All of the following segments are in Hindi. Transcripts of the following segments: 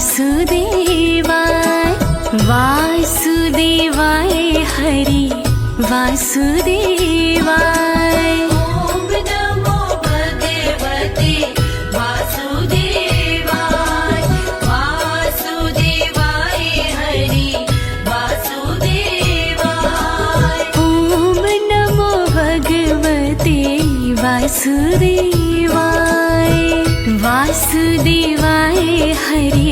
वासुदेवाय वासुदेवाय हरि वासुदेवाय। ओम नमो भगवते वासुदेवाय वासुदेवाय हरि वासुदेवाय। ओम नमो भगवते वासुदेवाय वासुदेवाय हरि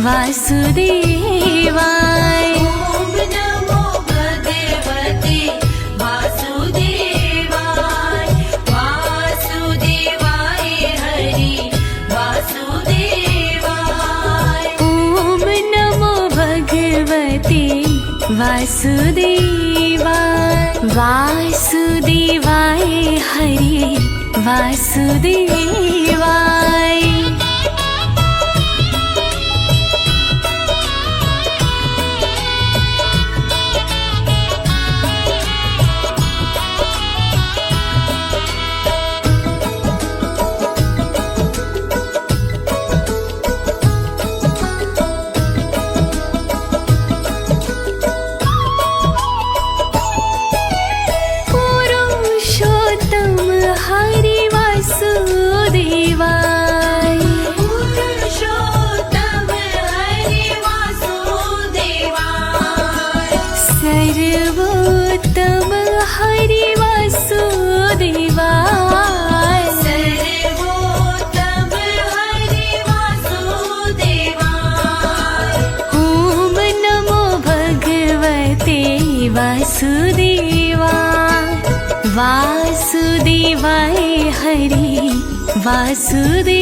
वासुदेवाय। ओम नमो भगवते वासुदेवाय वासुदेवाय हरि वासुदेवाय। ओम नमो भगवते वासुदेवाय वासुदेवाय हरि वासुदेवाय। पुरुषोत्तम हरि वासुदेवाय पुरुषोत्तम हरि वासुदेवाय। सर्वोत्तम हरि वासुदेवाय सर्वोत्तम हरि वासुदेवाय। ओम नमो भगवते वासुदेवाय वासुदेवाय हरि वासुदेवाय।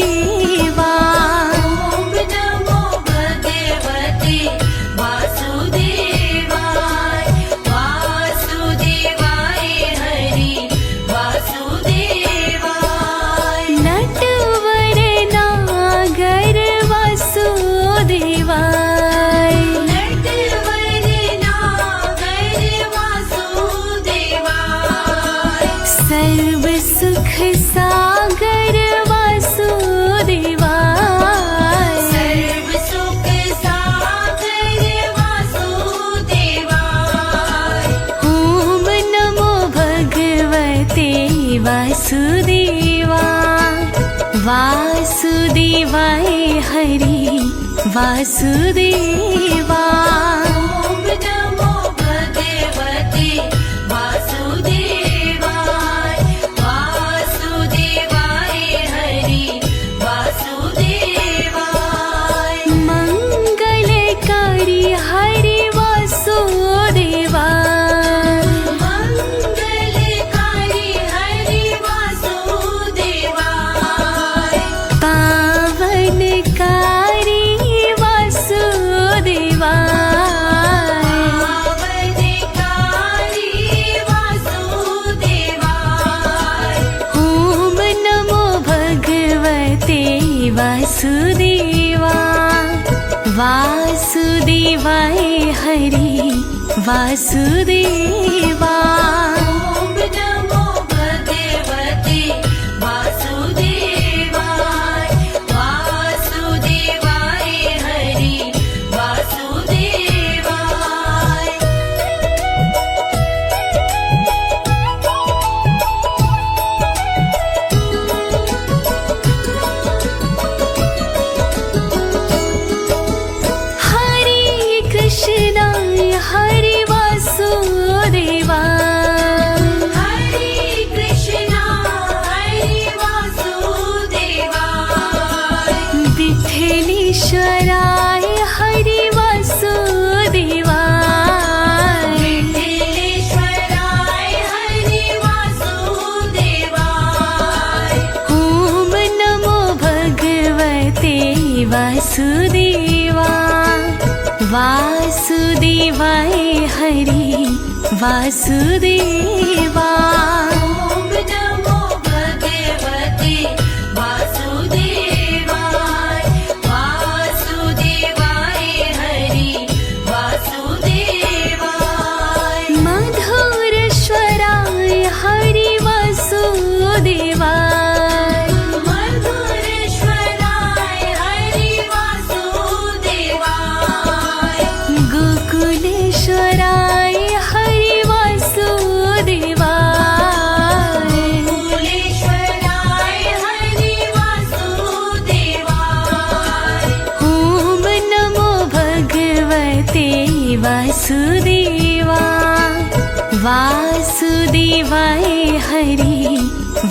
ओम नमो भगवते वासुदेवाय वासुदेवाय हरि वासुदेवाय। नटवर नागर वासुदेवाय नटवर नागर वासुदेवाय। सर्व सुख सागर वासुदेवाय सर्व सुख सागर वासुदेवाय। ओम नमो भगवते वासुदेवाय वासुदेवाय हरि वासुदेवाय। ओम नमो भगवते वासुदेवाय वासुदेवाय हरि वासुदेवाय। मंगलकारी हरि वासुदेवाय मंगलकारी हरि वासुदेवाय। पावनकारी वासुदेवाय पावनकारी वासुदेवाय। ओम नमो भगवते वासुदेवाय वासुदेवाय हरि वासुदेवाय। ओम नमो भगवते वासुदेवाय वासुदेवाय हरि वासुदेवाय। हरे कृष्ण हरि वासुदेवाय हरे कृष्ण हरि वासुदेवाय। विठ्ठलेश्वराय हरि वासुदेवाय विठ्ठलेश्वराय हरि वासुदेवाय। ओम नमो भगवते वासुदेवाय वासुदेवाय हरि वासुदेवाय। ओम नमो भगवते वासुदेवाय वासुदेवाय हरि वासुदेवाय। मधुर स्वराय हरि वासुदेवाय मधुरेश्वराय हरि वासुदेवाय। वासुदेवा वासुदेवाय हरि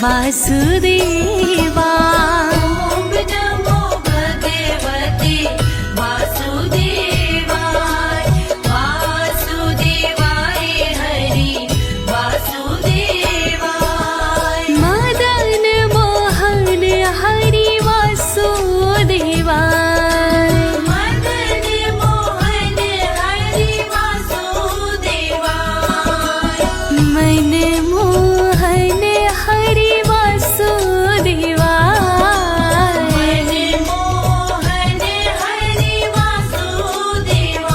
वासुदेवा ॐ नमो भगवते वासुदेवाय वासुदेवाय हरि वासुदेवाय मदन मोहन हरि वासुदेवा मदन मोहन हरि वासुदेवाय मन मोहन हरि वासुदेवा मन मोहन हरि वासुदेवाय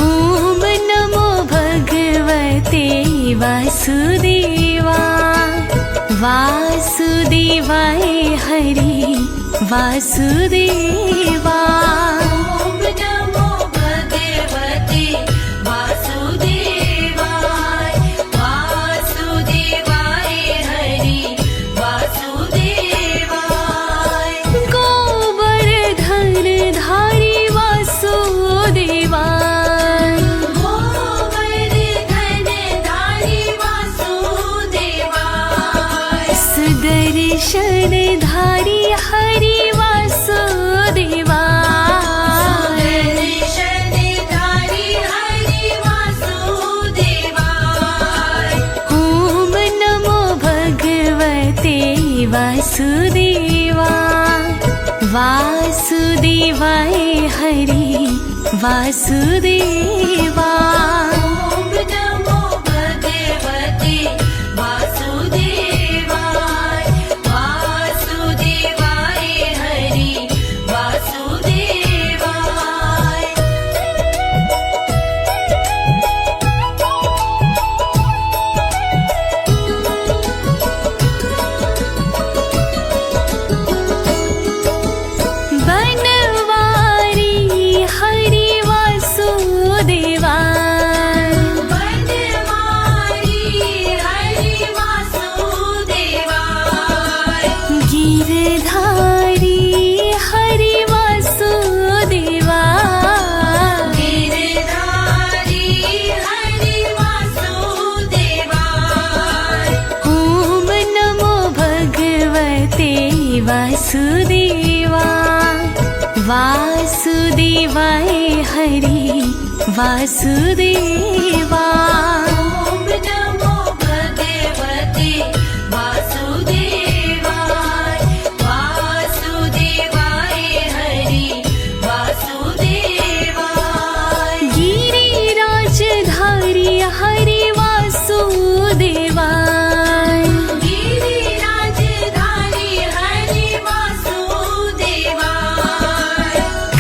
ॐ नमो भगवते वासुदेवा वासुदेवाय हरि वासुदेवा ॐ नमो भगवते वासुदेवाय वासुदेवाय हरि वासुदेवाय गोवर्धन धारी वासुदेवा गोवर्धन धारी वासुदेवाय सुदर्शन धारी हरि वासुदेवा सुदर्शन धारी हरि वासुदेवाय ॐ नमो भगवते वासुदेवा वासुदेवाय हरि वासुदेवा ॐ नमो भगवते वासुदेवाय वासुदेवाय हरि वासुदेवाय बनवारी हरि वासुदेवा बनवारी हरि वासुदेवाय गिरधारी हरि वासुदेवा गिरधारी हरि वासुदेवाय ॐ नमो भगवते वासुदेवा वासुदेवाय हरि वासुदेवा ॐ नमो भगवते वासुदेवाय वासुदेवाय हरि वासुदेवाय गिरिराजधारी हरि वासुदेवा गिरिराजधारी हरि वासुदेवाय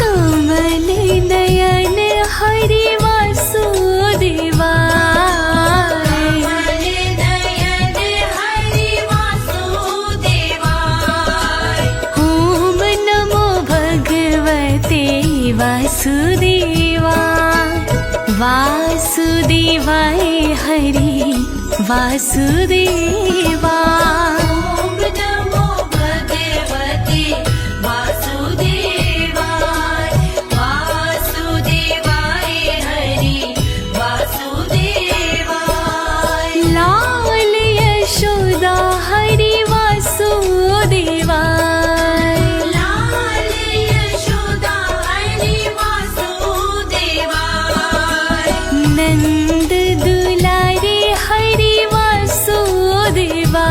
कमल नयन हरि वासुदेवा कमल नयन हरि वासुदेवाय ॐ नमो भगवते वासुदेवा वासुदेवाय हरि वासुदेवा ॐ नमो भगवते वासुदेवाय वासुदेवाय हरि वासुदेवाय लाल यशोदा हरि वासुदेवा लाल यशोदा हरि वासुदेवाय नंद दुलारे हरि वासुदेवा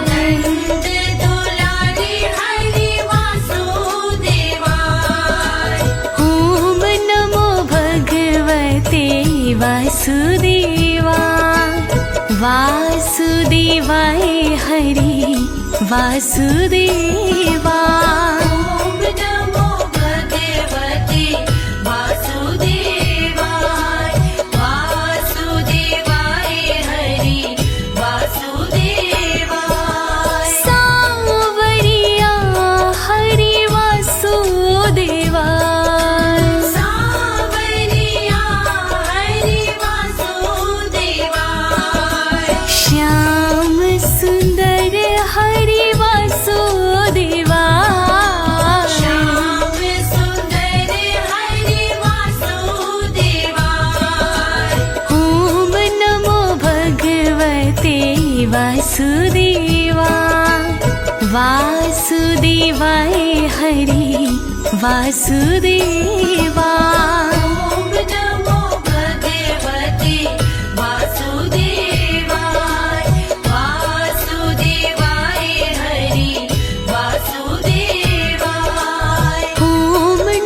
नंद दुलारे हरि वासुदेवाय ॐ नमो भगवते वासुदेवा वासुदेवाय हरि वासुदेवा ॐ नमो भगवते वासुदेवाय वासुदेवाय हरि वासुदेवाय सावरिया हरि वासुदेवा सावरिया हरि वासुदेवाय श्याम सुंदर हरि वासुदेवा वासुदेवा वासुदेवाय हरि वासुदेवा ॐ नमो भगवते वासुदेवाय वासुदेवाय हरि वासुदेवाय ॐ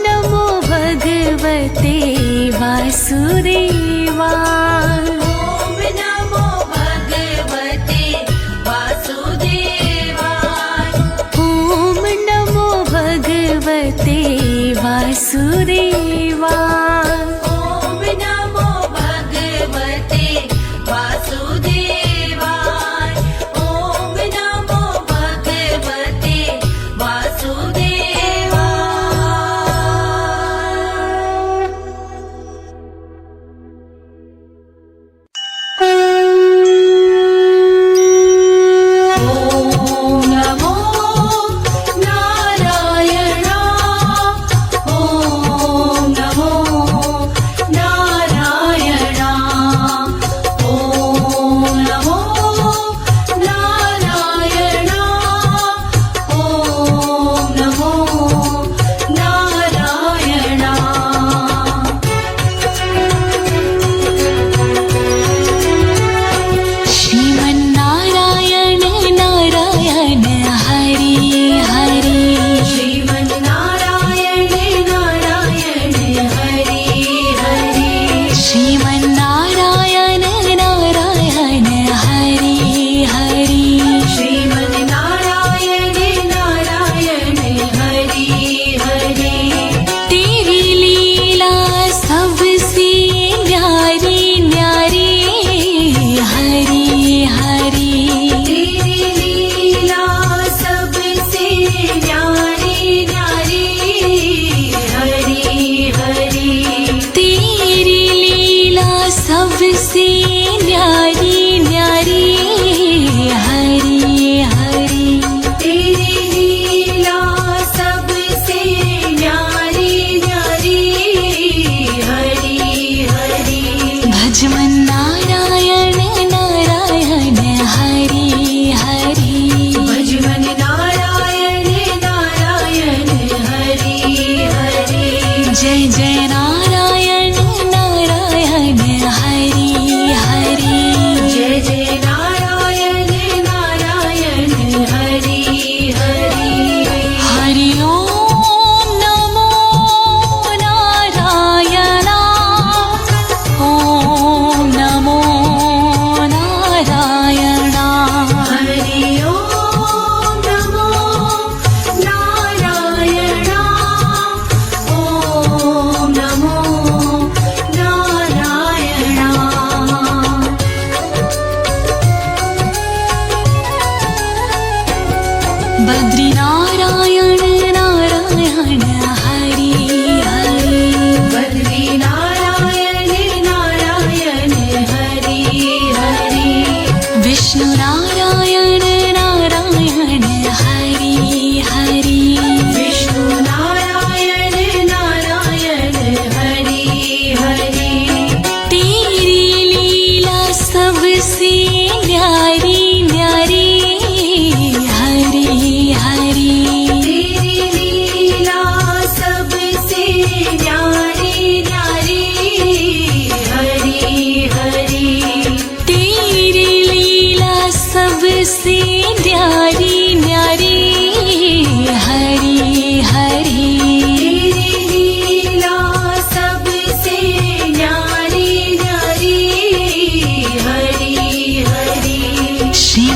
नमो भगवते वासुदेवा ॐ नमो भगवते वासुदेवाय ॐ नमो भगवते वासुदेवा ॐ नमो भगवते वासुदेवाय ॐ नमो भगवते बद्रीनारायण नारायण हरि हरि बद्रीनारायण नारायण हरि हरि विष्णु नारायण नारायण हरि हरि विष्णु नारायण नारायण हरि हरि तेरी लीला सबसे न्यारी न्यारी हरि हरि तेरी लीला सबसे न्यारी न्यारी हरि हरि तेरी लीला सबसे न्यारी न्यारी हरि हरि तेरी लीला सबसे न्यारी न्यारी हरि हरि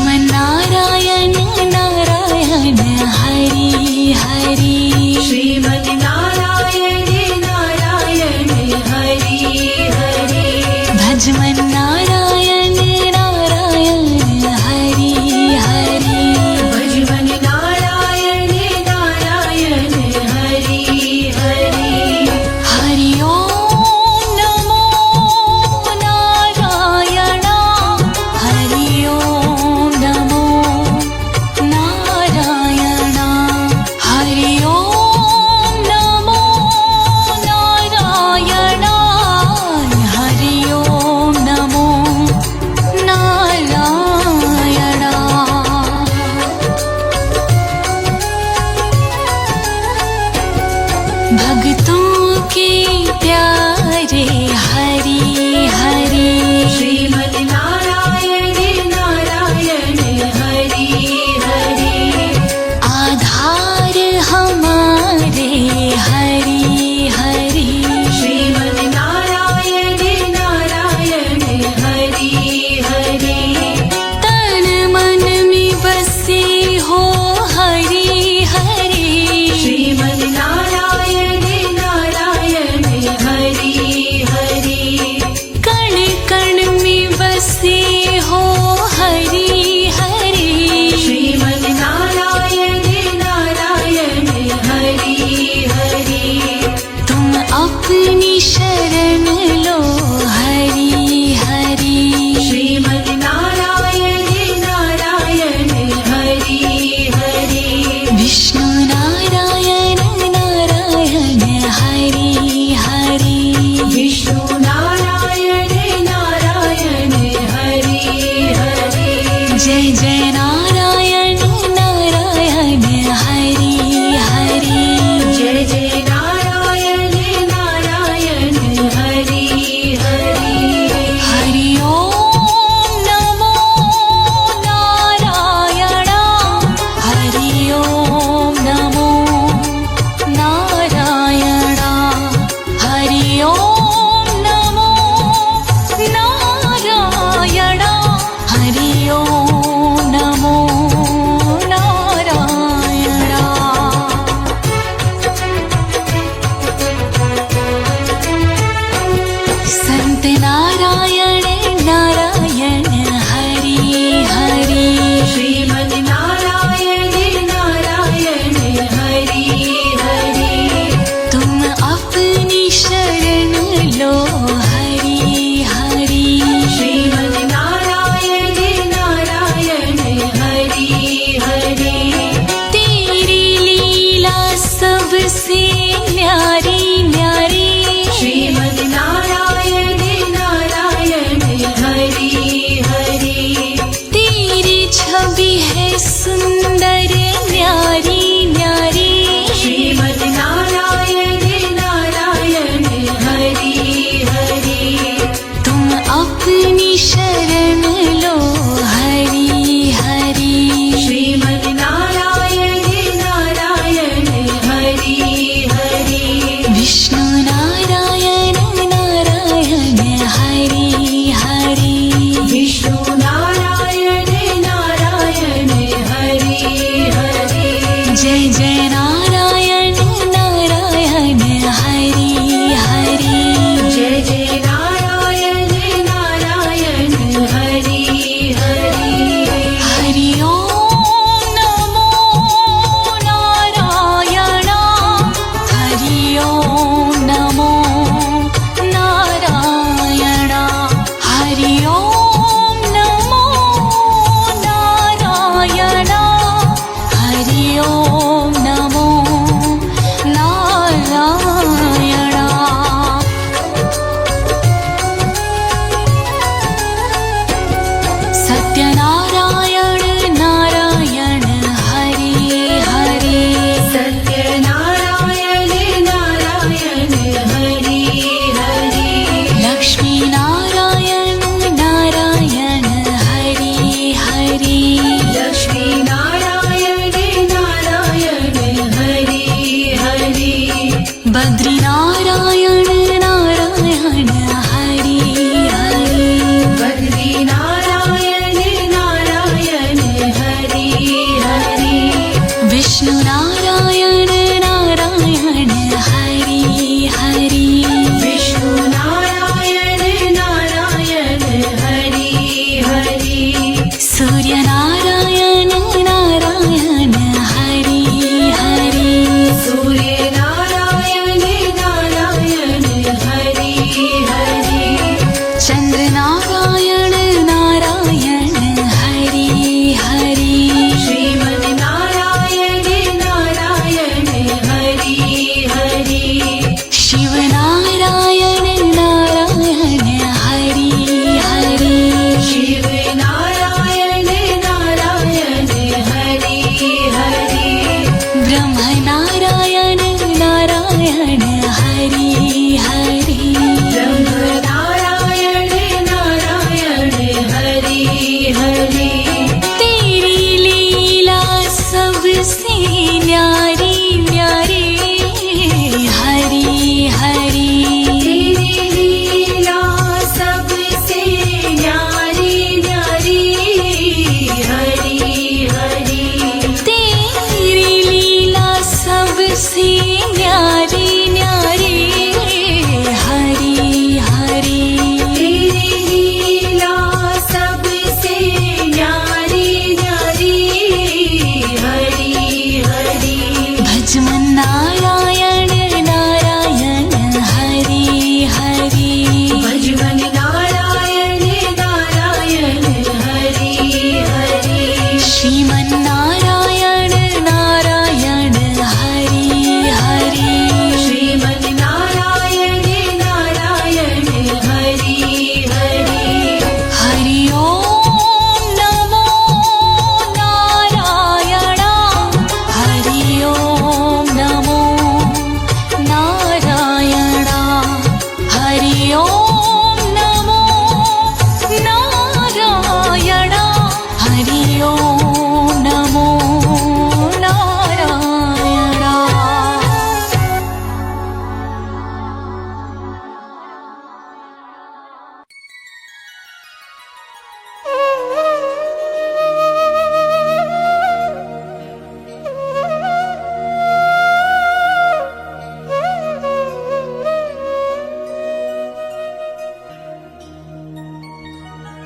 श्रीमन्नारायण नारायण हरि हरि श्रीमन्नारायण नारायण हरि हरि भजमन्नारायण नारायण हरि हरि भजमन्नारायण नारायण हरि हरि हरि ओम नमो नारायण हरि ओम नमो नारायण हरि ओम नमो नारायण हरि ओम नमो अपनी शरण लो हरि हरि। श्रीमद् नारायण नारायण हरि हरि। विष्णु नारायण नारायण हरि हरि। विष्णु नारायण नारायण हरि हरि। जय जय नारायण नारायण हरि हरि। जय जय नारायण नारायण हरि हरि। हरि ओम नमो नारायण। हरि ओम नमो नारायण। हरि ओम नमो नारायण। हरि ओम नमो नारायण। संत नारायण नारायण हरि हरि। श्रीमद् नारायण नारायण हरि हरि। तुम अपनी शरण लो हरि हरि। श्रीमद् नारायण नारायण हरि हरि। तेरी लीला सबसे न्यारी न्यारी। श्रीमद् नारायण नारायण हरि हरि। तेरी छवि है सुंदर न्यारी न्यारी। श्रीमद् नारायण नारायण हरि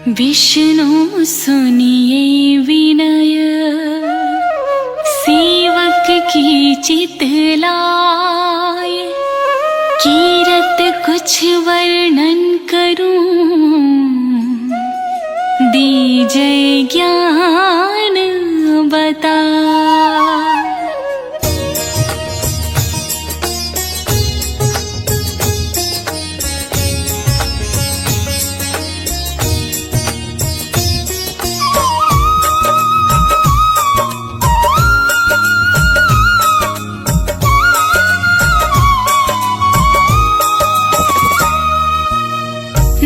विष्णु सुनिए विनय, सेवक की चितलाय। कीरत कुछ वर्णन करूं, दीजय ज्ञान बता।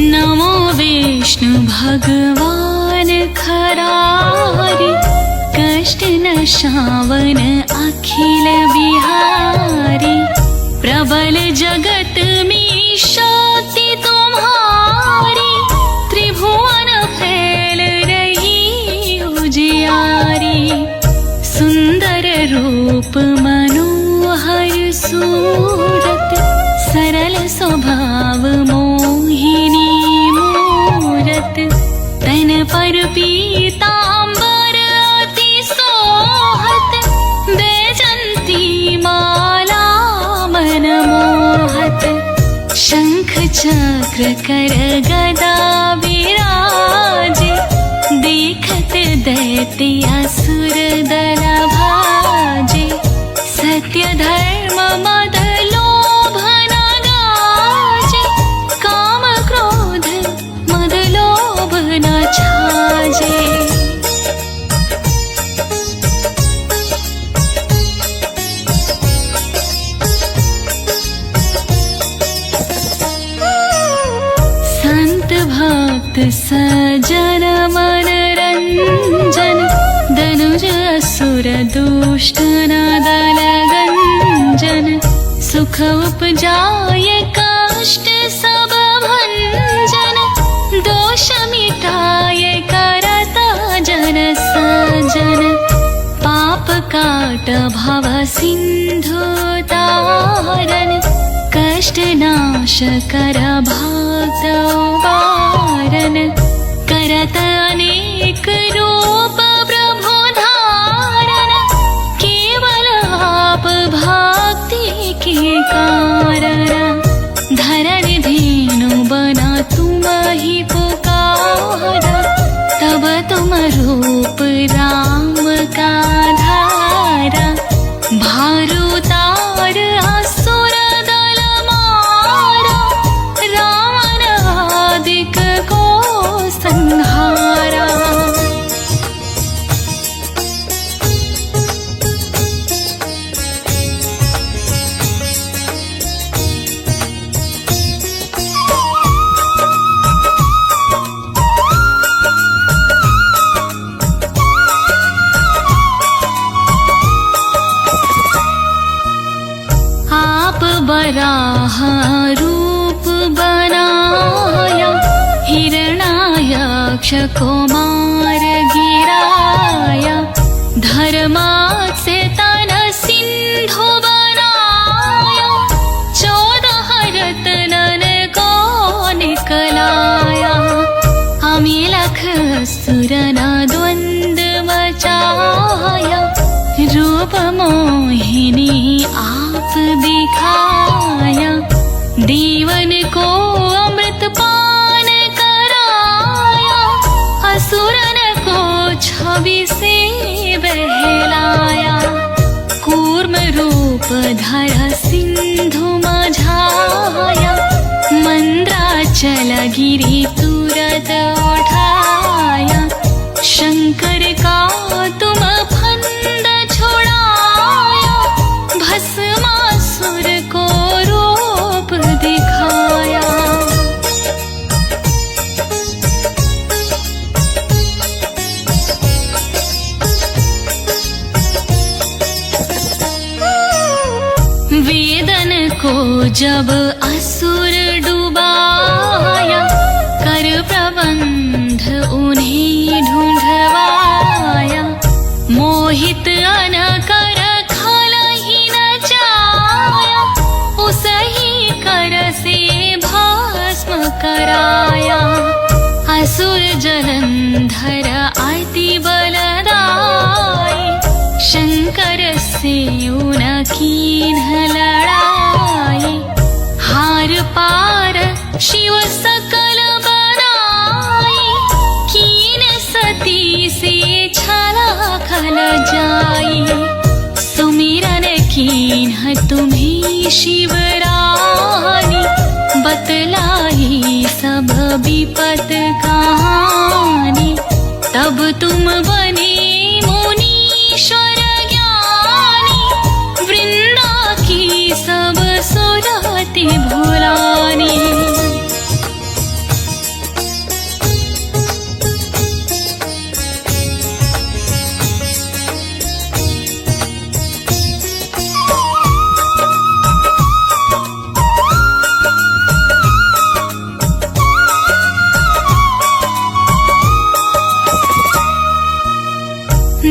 नमो विष्णु भगवान खरारे, कष्ट नशावन अखिल बिहारी। प्रबल जगत में शक्ति तुम्हारी, त्रिभुवन फैल रही उजियारी। सुंदर रूप मनोहर सूरत, सरल स्वभाव मोहिनी मूरत। तन पर पीतांबर अति सोहत, बैजंती माला मन मोहत। शंख चक्र कर गदा विराजे, देखत दैत्य असुर दल भाजे। सत्य धर्म मद लोभ न गाजे, काम क्रोध मद लोभ न छाजे। संत भक्त सजन मन रंजन, धनुज असुर दुष्ट न दल गंजन। सुख उपजाये कष्ट सब भंजन, दोष मिटाये करता जन सजन। पाप काट भव सिंधु तारन, कष्ट नाश कर भक्त वारन। करत अनेक रूप प्रभु धारन, केवल आप भक्ति के कारण। धरण धेनु बना तुम ही पुकारा, तब तुम रूप राम का धारा। भारू तार असुर दल मारा, रावण आदिक को संहारा। आप वराह रूप बनाया, हिरणायक्ष को मार गिराया। धर्मात से तन सिंधु बनाया, 14 रत्नन को निकलाया। अमिलख असुरन द्वंद मचाया, रूप मोहिनी आप दिखाया। देवन को अमृत पान कराया, असुरन को छवि से बहलाया। कूर्म रूप धर सिंधु मझाया, मंद्राचल गिरि तुरत उठाया। शंकर का तुम फंद छोड़ाया, भस्मासुर को रूप दिखाया। वेदन को जब असुर डुबाया, कर प्रबंध उन्हें ढूंढवाया। मोहित अन कर खल ही न चाया, उसही कर से भस्म कराया। असुर जलंधर अति बलदाई, शंकर से उनकीन्ह लड़ाई। हार पार शिव सकल बनाई, कीन सती से छला खल जाई। सुमिरन कीन्ह तुम्हें शिवरानी, बतलाई सब विपत कहानी। तब तुम बने मुनीश्वर ज्ञानी, वृंदा की सब सुरति भुलानी।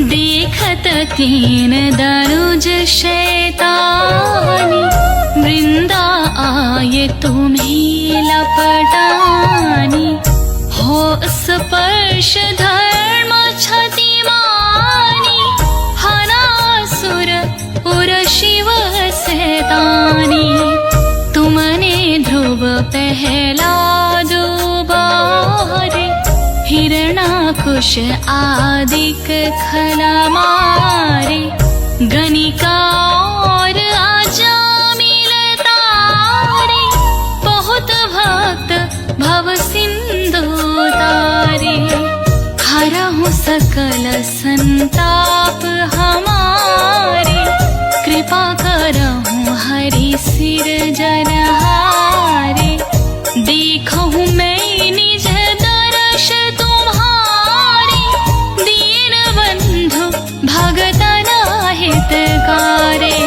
देखत तीन दनुज शैतानी, वृंदा आये तुम्हें लपटानी। हो स्पर्श धर्म क्षतिमानी, हनासुर उर शिव सैतानी। तुमने ध्रुव पहला दुबारे, हिरणाकुश आदिक खला मारे। गणिका और अजामिल तारे, बहुत भक्त भव सिंधु तारे। हरहु सकल संताप हमारे, कृपा करहु हरि सिर जनहारे। देखहु मैं निज दर्श तुम्हारे, दीन बंधु भगतन हितकारे।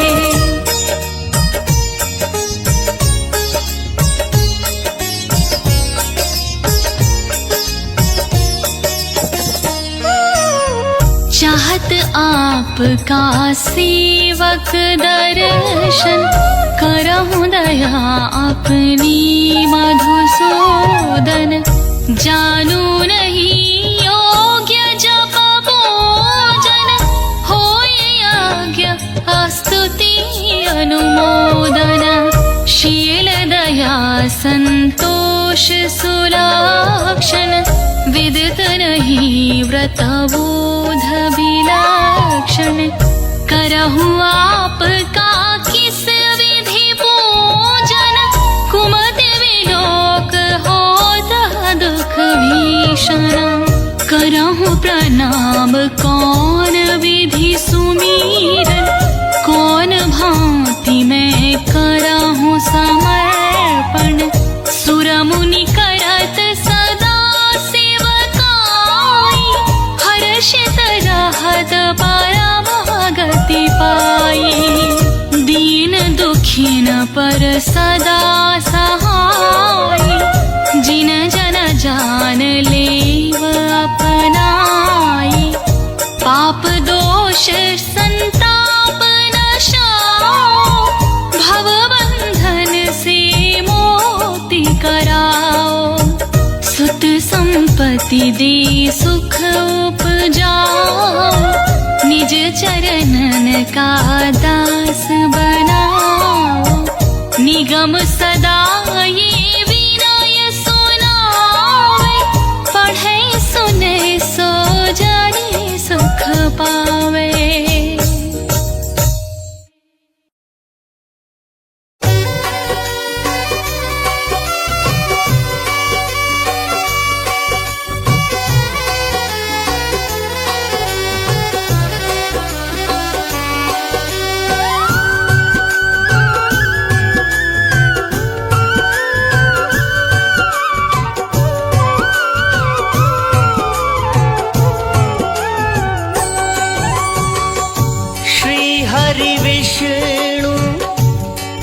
चाहत आपका सेवक दर्शन, करहु दया अपनी मधुसूदन। जानू नहीं योग्य जप पूजन, होय यज्ञ स्तुति अनुमोदन। शील दया संतोष सुलक्षण, विदित नहीं व्रत बोध विलक्षण। करहु आपका किस विधि पूजन, कुमति विलोक होत दुख भीषण। करहु प्रणाम कौन विधि सुमीरन, कौन भांति मैं करहु समर्पण। सुर मुनि करत सदा सेवकाई, हर्षित रहत परम गति पाई। दीन दुखिन पर सदा सहाय, जिन जन जान लेव अपनाई। पाप दोष संताप नशाओ, भव बंधन से मुक्ति कराओ। सुत संपत्ति दे सुख उपजाओ, निज चरणन का दास बनाओ। निगम सदा ये विनय सुनावे, पढ़े सुने सो जाने सुख पावे।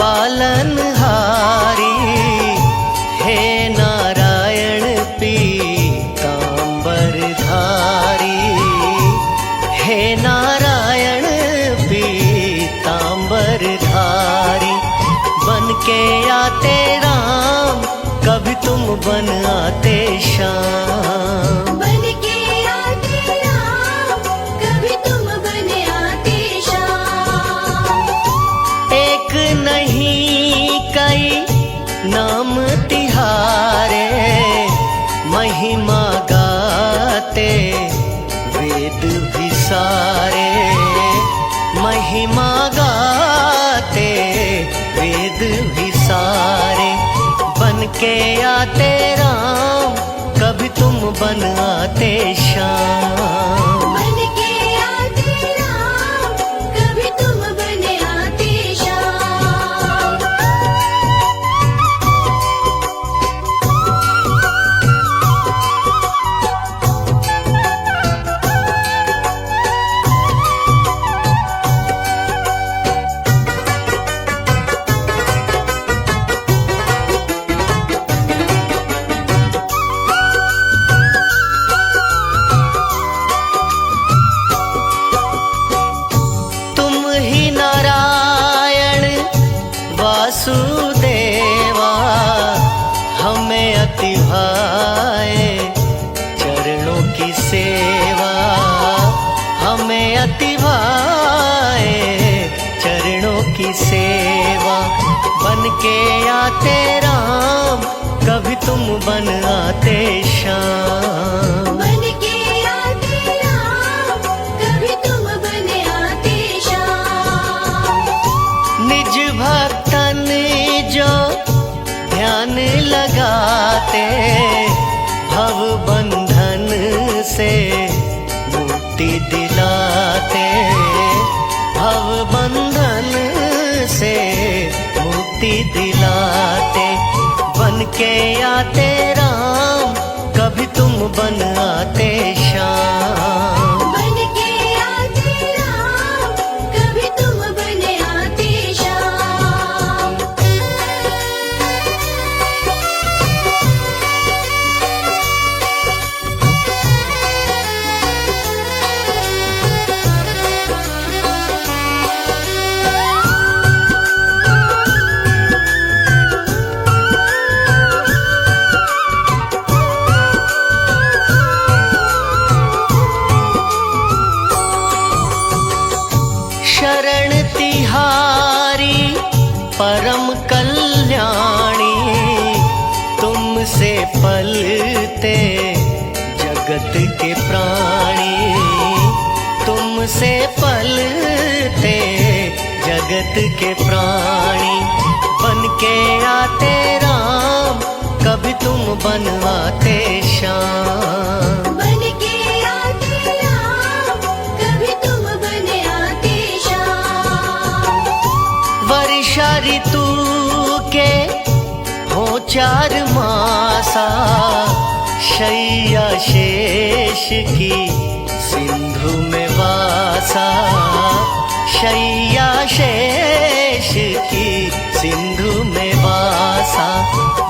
पालनहारी, हे नारायण पीतांबरधारी। हे नारायण पीतांबरधारी, बन के आते राम, कभी तुम बन आते श्याम। तिहारे महिमा गाते वेद भी सारे, महिमा गाते वेद भी सारे। बन के आते राम, कभी तुम बन आते श्याम। बन के आते राम, कभी तुम बन आते श्याम। वासुदेवा हमें अति भाए चरणों की सेवा, हमें अति भाए चरणों की सेवा। बन के आते राम, कभी तुम बन आते श्याम। बन के आते राम, कभी तुम बन आते श्याम। निज भक्तन जो ध्यान लगाते, भव बंधन से मुक्ति दिलाते, भव बंधन से मुक्ति दिलाते। बन के आते राम, कभी तुम बन आते श्याम। बन के आते राम, कभी तुम बन आते श्याम। शरण तिहारी परम कल्याणी, तुमसे पलते जगत के प्राणी, तुमसे पलते जगत के प्राणी। बन के आते राम, कभी तुम बन आते श्याम। बन के आते राम, कभी तुम बन आते श्याम। वर्षा ऋतु के हो 4 मासा, शैया शेष की सिंधु में वासा, शैया शेष की सिंधु में वासा।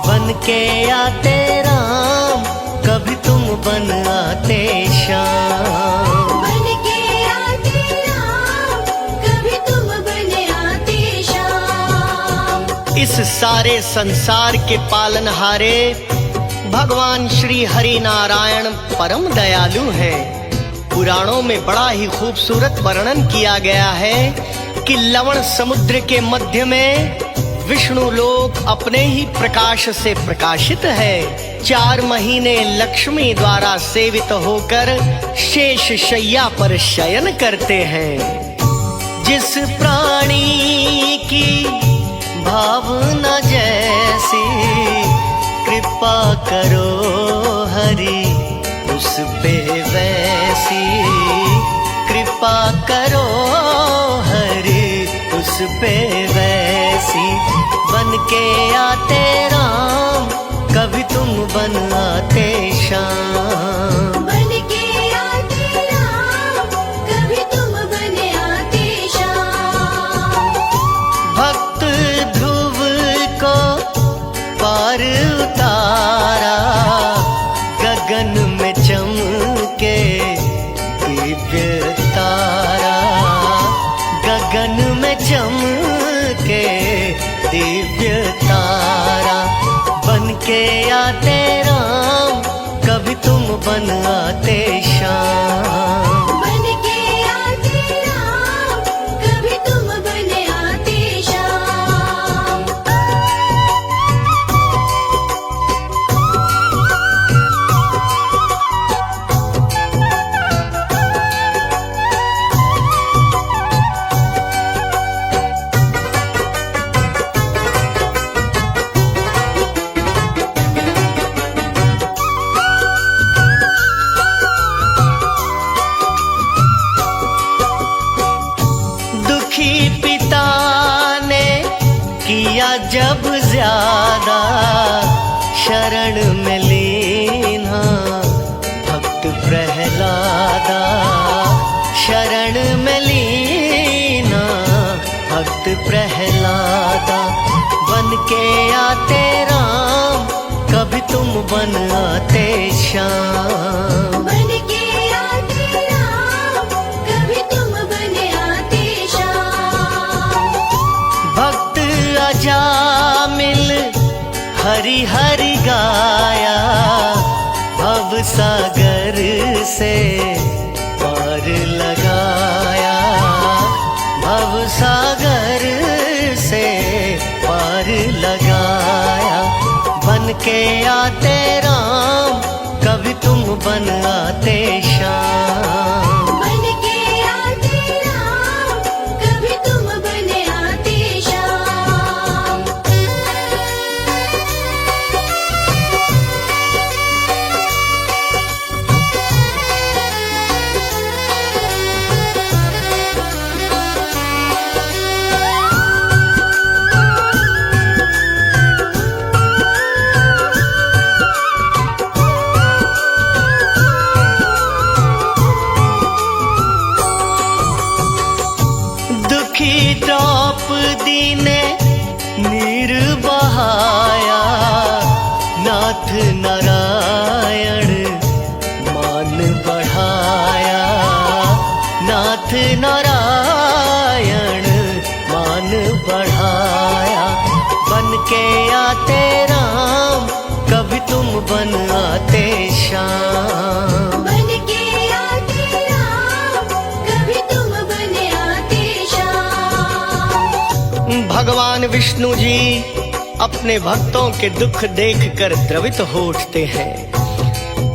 बन के आते राम, कभी तुम बन आते श्याम। बन के आते राम, कभी तुम बन आते श्याम। इस सारे संसार के पालनहारे भगवान श्री हरि नारायण परम दयालु हैं। पुराणों में बड़ा ही खूबसूरत वर्णन किया गया है कि लवण समुद्र के मध्य में विष्णु लोक अपने ही प्रकाश से प्रकाशित है। 4 महीने लक्ष्मी द्वारा सेवित होकर शेष शैया पर शयन करते हैं। जिस प्राणी की भावना जैसी, कृपा करो हरि उस पे वैसी, कृपा करो हरि उस पे वैसी। बन के आते राम, कभी तुम बन आते श्याम। बन के आते राम, कभी तुम बन आते श्याम। भक्त ध्रुव को पार उतारा, गगन में चमके दिव्य तारा, गगन में चमके दिव्य तारा। बन के आते राम, कभी तुम बन आते श्याम। बन के आते राम, कभी तुम बन आते श्याम। शरण में लीना भक्त प्रहलादा, शरण में लीना भक्त प्रहलादा। बन के आते राम, कभी तुम बन आते श्याम। बन के आते राम, कभी तुम बन आते श्याम। भक्त अजामिल हरि हरि गाया, भव सागर से पार लगाया, भव सागर से पार लगाया। बन के आते राम, कभी तुम बन आते श्याम। बन के आते राम, कभी तुम बन आते श्याम। दुखी द्रौपदी ने नीर बहाया, नाथ नारायण मान बढ़ाया, नाथ नारायण मान बढ़ाया। बन के आते राम, कभी तुम बन आते श्याम। बन के आते राम, कभी तुम बन आते श्याम। भगवान विष्णु जी अपने भक्तों के दुख देखकर द्रवित हो उठते हैं।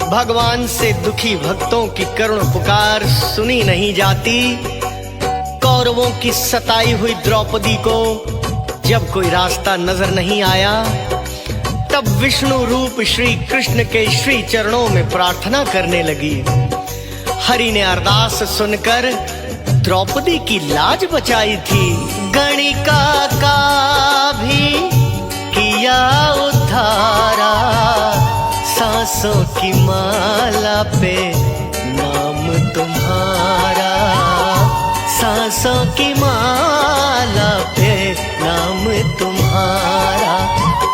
भगवान से दुखी भक्तों की करुण पुकार सुनी नहीं जाती। कौरवों की सताई हुई द्रौपदी को जब कोई रास्ता नजर नहीं आया, तब विष्णु रूप श्री कृष्ण के श्री चरणों में प्रार्थना करने लगी। हरि ने अरदास सुनकर द्रौपदी की लाज बचाई थी। गणिका का भी किया उद्धारा, सांसों की माला पे नाम तुम्हारा, सांसों की माला पे नाम तुम्हारा।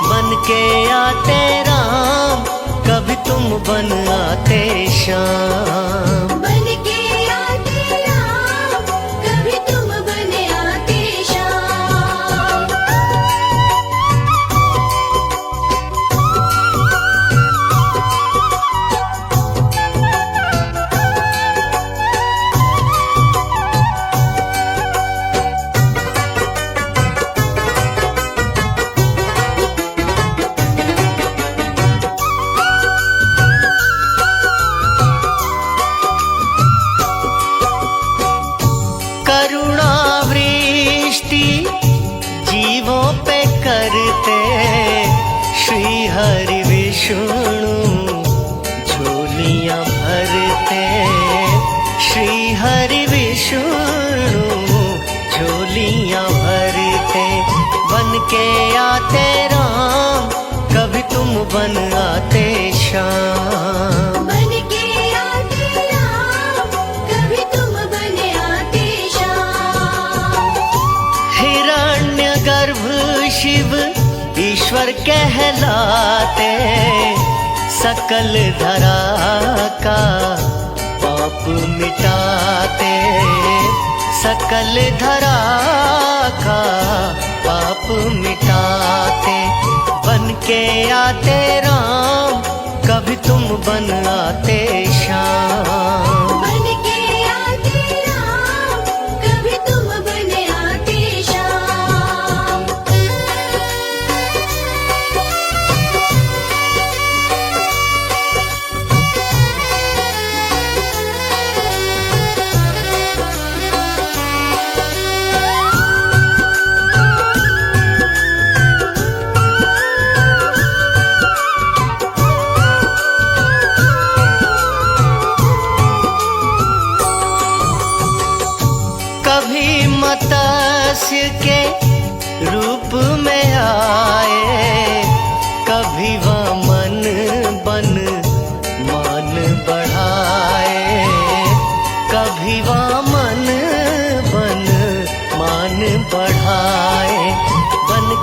बन के आते राम, कभी तुम बन आते श्याम। बन के आते राम, कभी तुम बन आते श्याम। करुणा वृष्टि जीवों पे करते, श्री हरि विष्णु झोलियां भरते, श्री हरि विष्णु झोलियां भरते। बन के आते राम, कभी तुम बन आते श्याम। बन के आते राम, कभी तुम बन आते श्याम। हिरण्यगर्भ शिव ईश्वर कहलाते, सकल धरा का पाप मिटाते, सकल धरा का पाप मिटाते। बन के आते राम, कभी तुम बन आते श्याम। बन के आते राम, कभी तुम बन आते श्याम। मत्स्य के रूप में आए, कभी वामन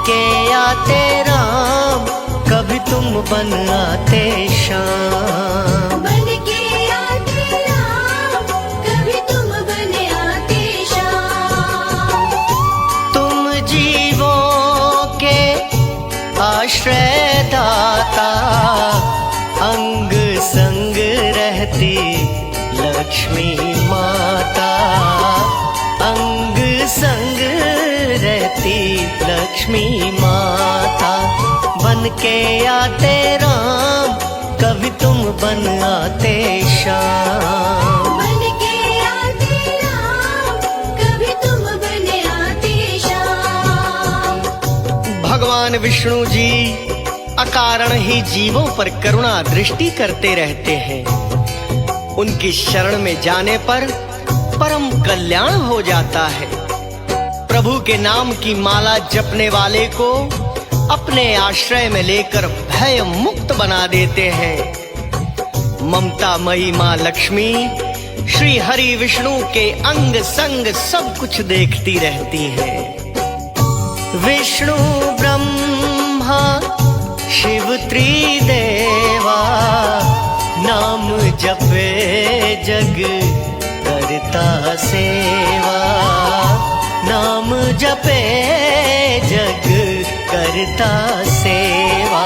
के आते राम, कभी तुम बन आते श्याम। बन के आते राम, कभी तुम बन आते श्याम। तुम जीवों के आश्रय दाता, अंग संग रहती लक्ष्मी माता, अंग संग रहती लक्ष्मी माता। बन के आते राम, कभी तुम बन आते श्याम। बन के आते राम, कभी तुम बन आते श्याम। भगवान विष्णु जी अकारण ही जीवों पर करुणा दृष्टि करते रहते हैं। उनकी शरण में जाने पर परम कल्याण हो जाता है। प्रभु के नाम की माला जपने वाले को अपने आश्रय में लेकर भय मुक्त बना देते हैं। ममता मई माँ लक्ष्मी श्री हरि विष्णु के अंग संग सब कुछ देखती रहती हैं। विष्णु ब्रह्मा शिव त्रिदेवा, नाम जपे जग करता सेवा, नाम जपे जग करता सेवा।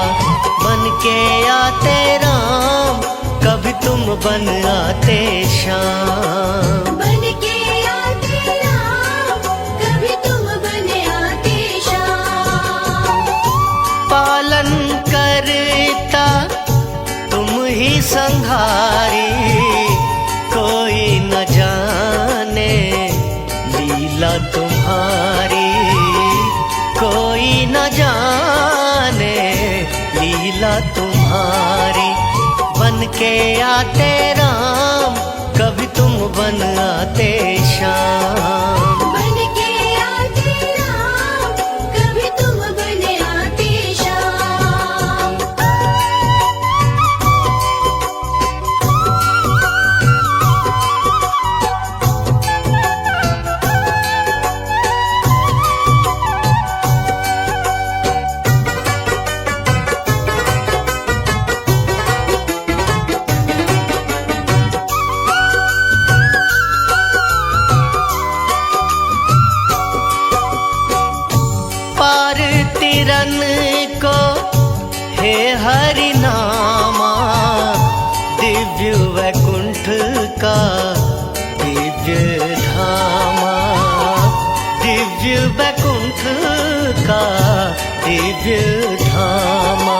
बन के आते राम, कभी तुम बन आते श्याम। बन के आते राम, कभी तुम बन आते श्याम। पालन करता तुम ही संहारी, कोई न जाने लीला तुम्हारी, कोई न जाने लीला तुम्हारी। बन के आते राम, कभी तुम बन आते श्याम। बन के आते राम, कभी तुम बन आते श्याम। पार तिरन को हे हरि नामा, दिव्य वैकुंठ का दिव्य धामा, दिव्य वैकुंठ का दिव्य धामा।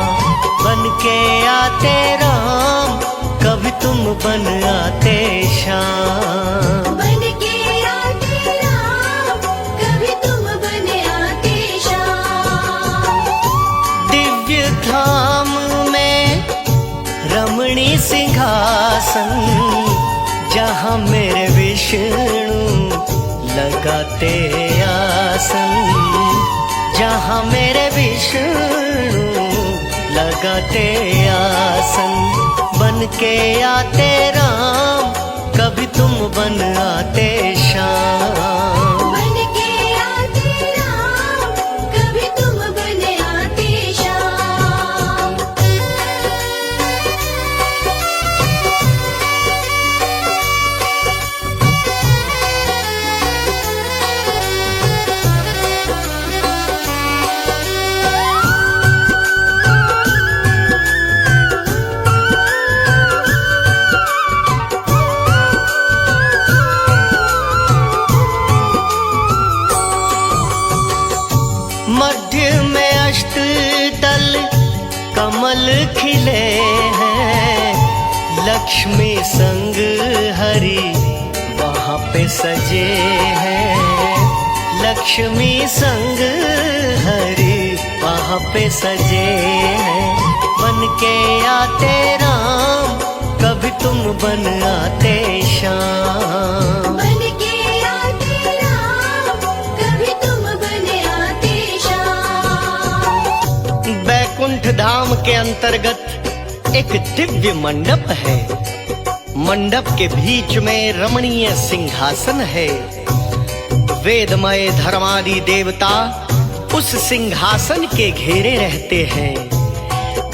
बन के आते राम, कभी तुम बन आते श्याम। बन के आते राम, कभी तुम बन आते श्याम। दिव्य धाम में रमणी सिंहासन, जहाँ मेरे विष्णु लगाते आसन, जहाँ मेरे विष्णु लगाते आसन। बन के आते राम, कभी तुम बन आते श्याम। बन के आते राम, कभी तुम बन आते श्याम। मध्य में अष्टदल कमल खिले हैं, लक्ष्मी संग हरि वहाँ पे सजे हैं, लक्ष्मी संग हरि वहाँ पे सजे हैं। बन के आते राम, कभी तुम बन आते श्याम। बन के आते राम, कभी तुम बन आते श्याम। बैकुंठ धाम के अंतर्गत एक दिव्य मंडप है। मंडप के बीच में रमणीय सिंहासन है। वेदमय धर्मादि देवता उस सिंहासन के घेरे रहते हैं।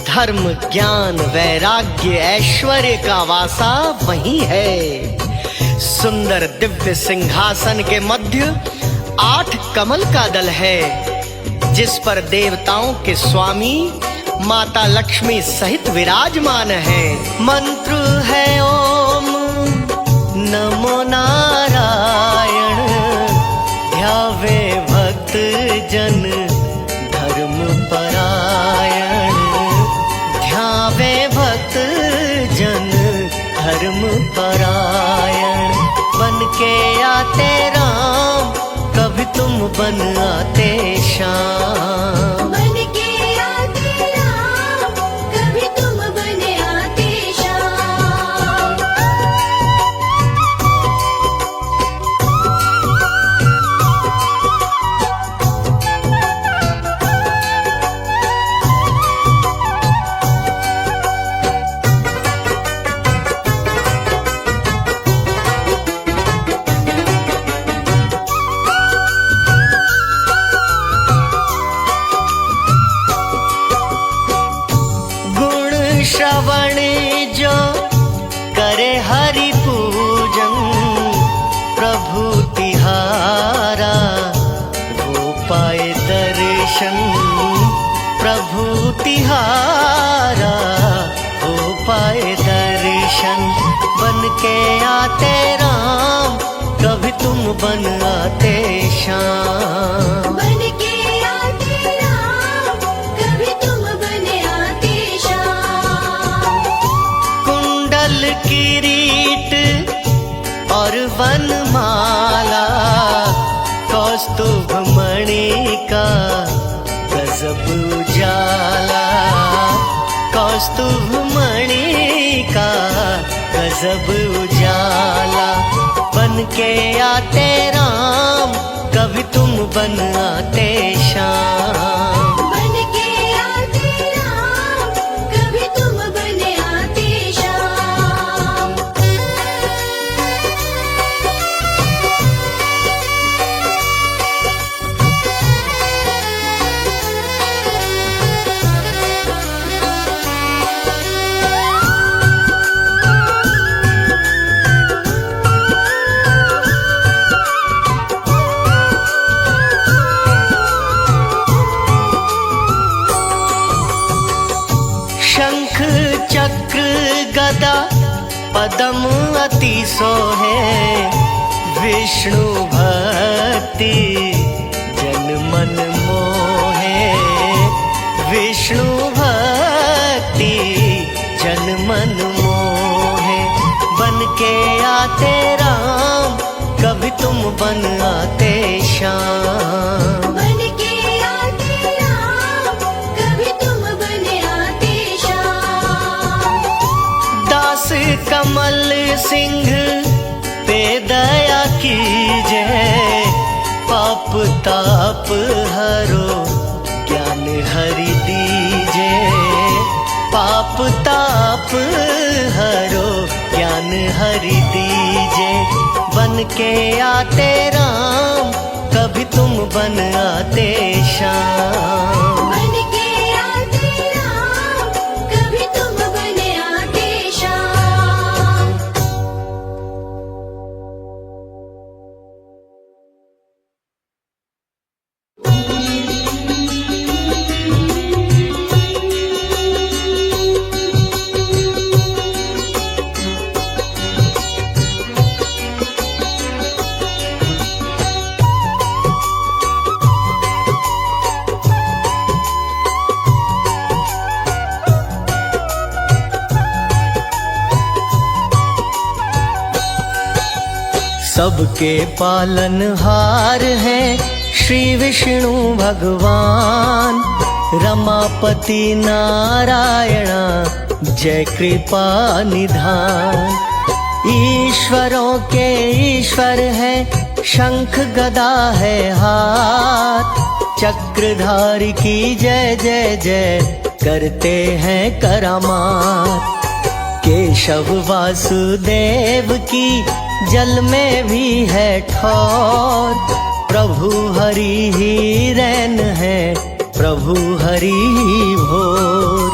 धर्म ज्ञान वैराग्य ऐश्वर्य का वासा वहीं है। सुंदर दिव्य सिंहासन के मध्य 8 कमल का दल है, जिस पर देवताओं के स्वामी माता लक्ष्मी सहित विराजमान है। मंत्र है ओम नमो नारायण, ध्यावे भक्त जन धर्म परायण, ध्यावे भक्त जन धर्म परायण। बन के आते राम, कभी तुम बन आते श्याम। बन के आते राम, कभी तुम बन आते श्याम। श्रवण जो करे हरि पूजन, प्रभु तिहारा वो पाए दर्शन। प्रभु तिहारा वो पाए दर्शन। बन के आते राम, कभी तुम बन आते श्याम। बन के आते राम, कभी तुम बन आते श्याम। कुंडल किरीट और वनमाला, कौस्तुभ मणि का गजब उजाला। कौस्तुभ मणि का गजब उजाला। बन के आते राम, कभी तुम बन आते श्याम। बन के आते राम, कभी तुम बन आते श्याम। शंख चक्र गदा पदम अति सोहे, विष्णु भक्ति जन मन मोहे। विष्णु भक्ति जन मन मोहे। बन के आते राम, कभी तुम बन आते श्याम। बन के आते राम, कभी तुम बन आते श्याम। दास कमल सिंह पे दया कीजय, पाप ताप हरो ज्ञान हरि दीजे। पाप ताप हरो ज्ञान हरि दीजे। बन के आते राम, कभी तुम बन आते श्याम। बन के आते राम, कभी तुम बन आते श्याम। सबके पालनहार हैं श्री विष्णु भगवान। रमापति नारायणा जय कृपा निधान। ईश्वरों के ईश्वर है, शंख गदा है हाथ। चक्रधारी की जय जय जय करते हैं करामात। केशव वासुदेव की जल में भी है ठौर। प्रभु हरि ही रैन है, प्रभु हरि ही भोर।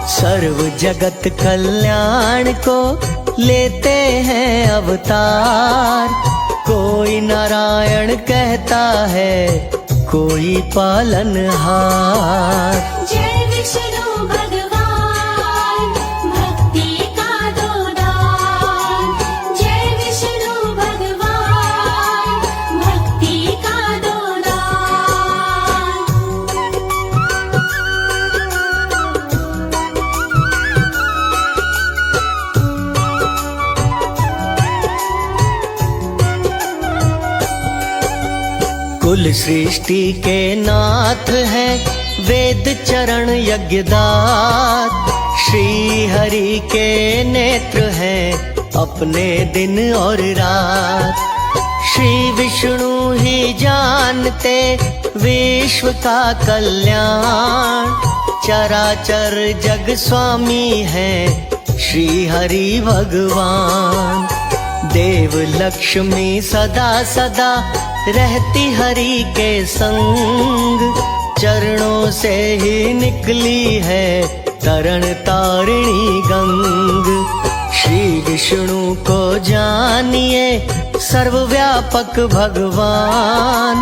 सर्व जगत कल्याण को लेते हैं अवतार। कोई नारायण कहता है, कोई पालनहार। जय विष्णु भगवान भक्ति का दो दान। जय विष्णु भगवान भक्ति का दो दान। कुल सृष्टि के नाथ है, वेद चरण यज्ञदात। श्री हरि के नेत्र हैं, अपने दिन और रात। श्री विष्णु ही जानते विश्व का कल्याण। चराचर जग स्वामी हैं, श्री हरि भगवान। देव लक्ष्मी सदा सदा रहती हरि के संग। चरणों से ही निकली है तरण तारिणी गंग। श्री विष्णु को जानिए सर्वव्यापक भगवान।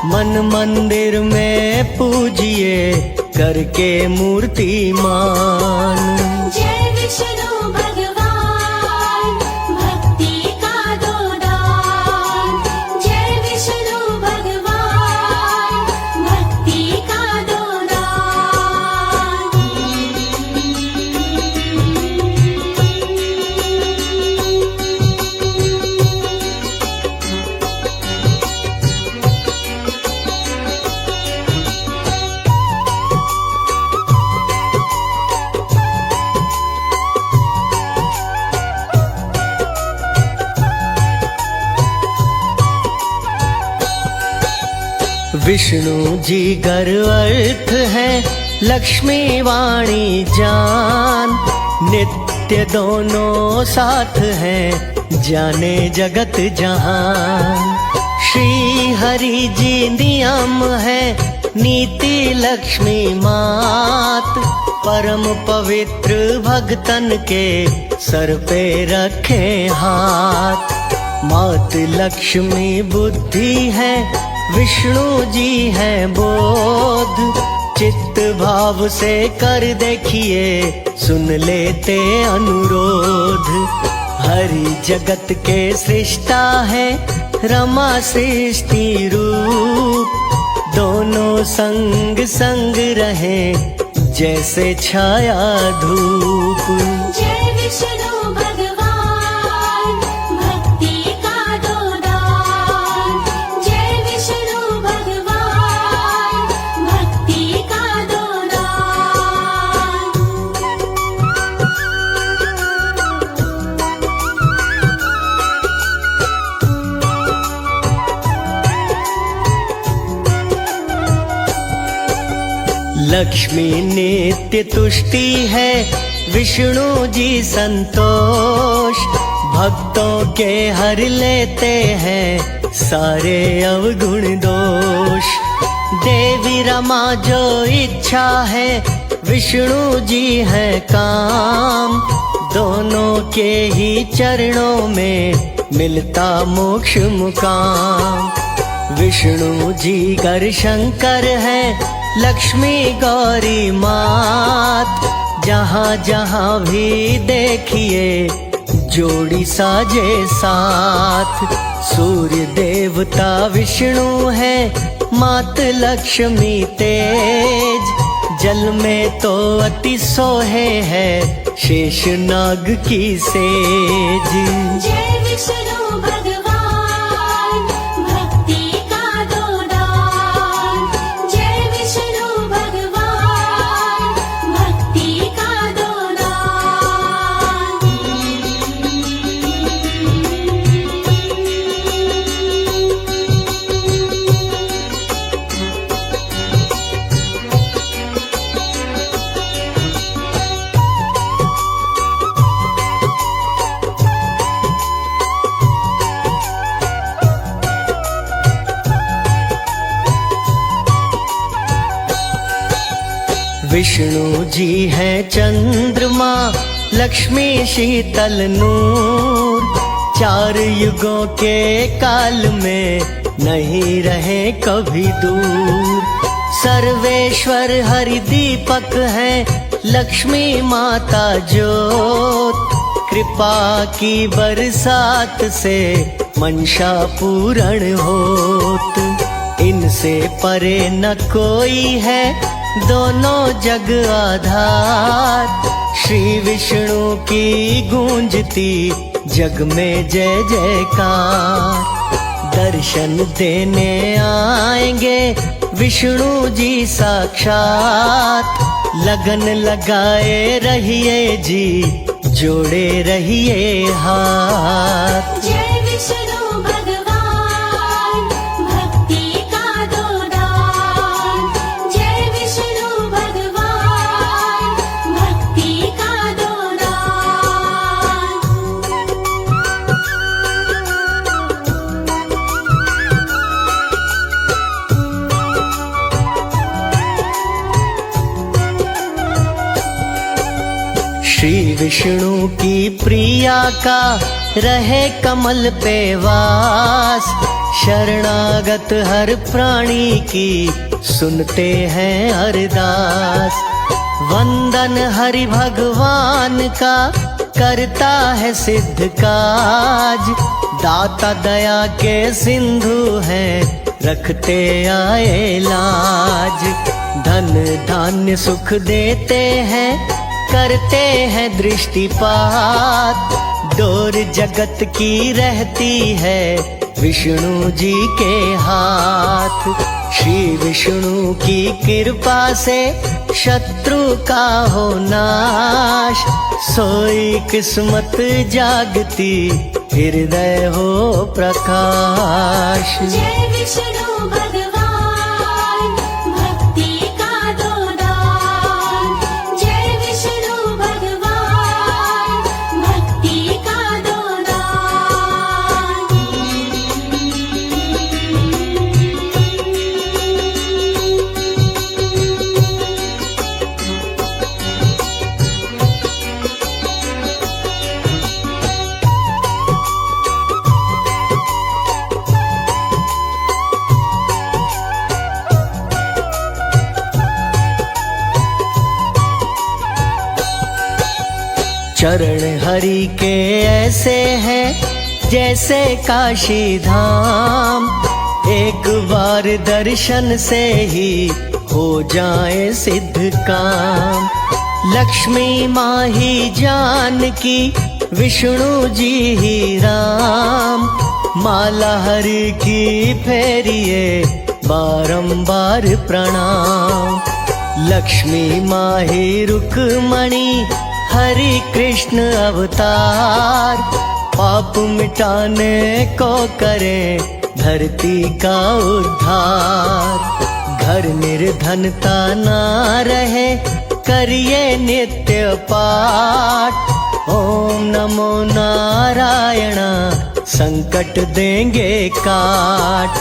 मन मंदिर में पूजिए करके मूर्तिमान। जय विष्णु भगवान भक्ति का दो दान। जय विष्णु भगवान भक्ति का दो दान। विष्णु जी गर्व अर्थ है, लक्ष्मी वाणी जान। नित्य दोनों साथ हैं, जाने जगत जहान। श्री हरि जी नियम है, नीति लक्ष्मी मात। परम पवित्र भक्तन के सर पे रखे हाथ। मात लक्ष्मी बुद्धि है, विष्णु जी हैं बोध। चित्त भाव से कर देखिए, सुन लेते अनुरोध। हरि जगत के सृष्टा है, रमा सृष्टि रूप। दोनों संग संग रहे, जैसे छाया धूप। जय विष्णु भगवान भक्ति का दो दान। जय विष्णु भगवान भक्ति का दो दान। लक्ष्मी नित्य तुष्टि है, विष्णु जी संतोष। भक्तों के हर लेते हैं, सारे अवगुण दोष। देवी रमा जो इच्छा है, विष्णु जी है काम। दोनों के ही चरणों में मिलता मोक्ष मुकाम। विष्णु जी कर शंकर है, लक्ष्मी गौरी मात। जहाँ जहाँ भी देखिए, जोड़ी साजे साथ। सूर्य देवता विष्णु है, मात लक्ष्मी तेज। जल में तो अति सोहे है, शेष नाग की सेज। जय विष्णु भगवान भक्ति का दो दान। जय विष्णु भगवान भक्ति का दो दान। विष्णु जी हैं चंद्रमा, लक्ष्मी शीतल नूर। 4 युगों के काल में नहीं रहे कभी दूर। सर्वेश्वर हरि दीपक है, लक्ष्मी माता ज्योत। कृपा की बरसात से मंशा पूर्ण होत। इनसे परे न कोई है, दोनों जग आधार। श्री विष्णु की गूंजती जग में जय जयकार। दर्शन देने आएंगे विष्णु जी साक्षात। लगन लगाए रहिए जी, जोड़े रहिए हाथ। जय विष्णु भगवान, भक्ति का दो दान। जय विष्णु भगवान, भक्ति का दो दान। श्री विष्णु की प्रिया का रहे कमल पे वास। शरणागत हर प्राणी की सुनते हैं अरदास। वंदन हरि भगवान का करता है सिद्ध काज। दाता दया के सिंधु हैं, रखते आए लाज। धन धान्य सुख देते हैं, करते हैं दृष्टिपात। डोर जगत की रहती है विष्णु जी के हाथ। श्री विष्णु की कृपा से शत्रु का हो नाश। सोई किस्मत जागती, हृदय हो प्रकाश। जय विष्णु भगवान, भक्ति का दो दान। जय विष्णु भगवान, भक्ति का दो दान। चरण हरि के ऐसे हैं जैसे काशी धाम। एक बार दर्शन से ही हो जाए सिद्ध काम। लक्ष्मी माँ ही जानकी, विष्णु जी ही राम। माला हरि की फेरिए बारंबार प्रणाम। लक्ष्मी माँ ही रुक्मणी, हरि कृष्ण अवतार। पाप मिटाने को करे धरती का उद्धार। घर निर्धनता ना रहे, करिए नित्य पाठ। ओम नमो नारायण, संकट देंगे काट।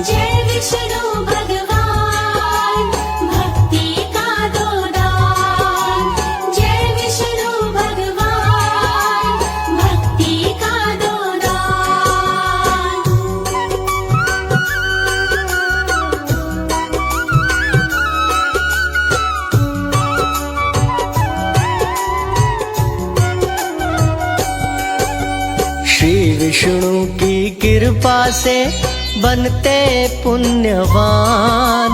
जय विष्णु भगवान, भक्ति का दो दान। जय विष्णु भगवान, भक्ति का दो दान। श्री विष्णु की कृपा से बनते पुण्यवान।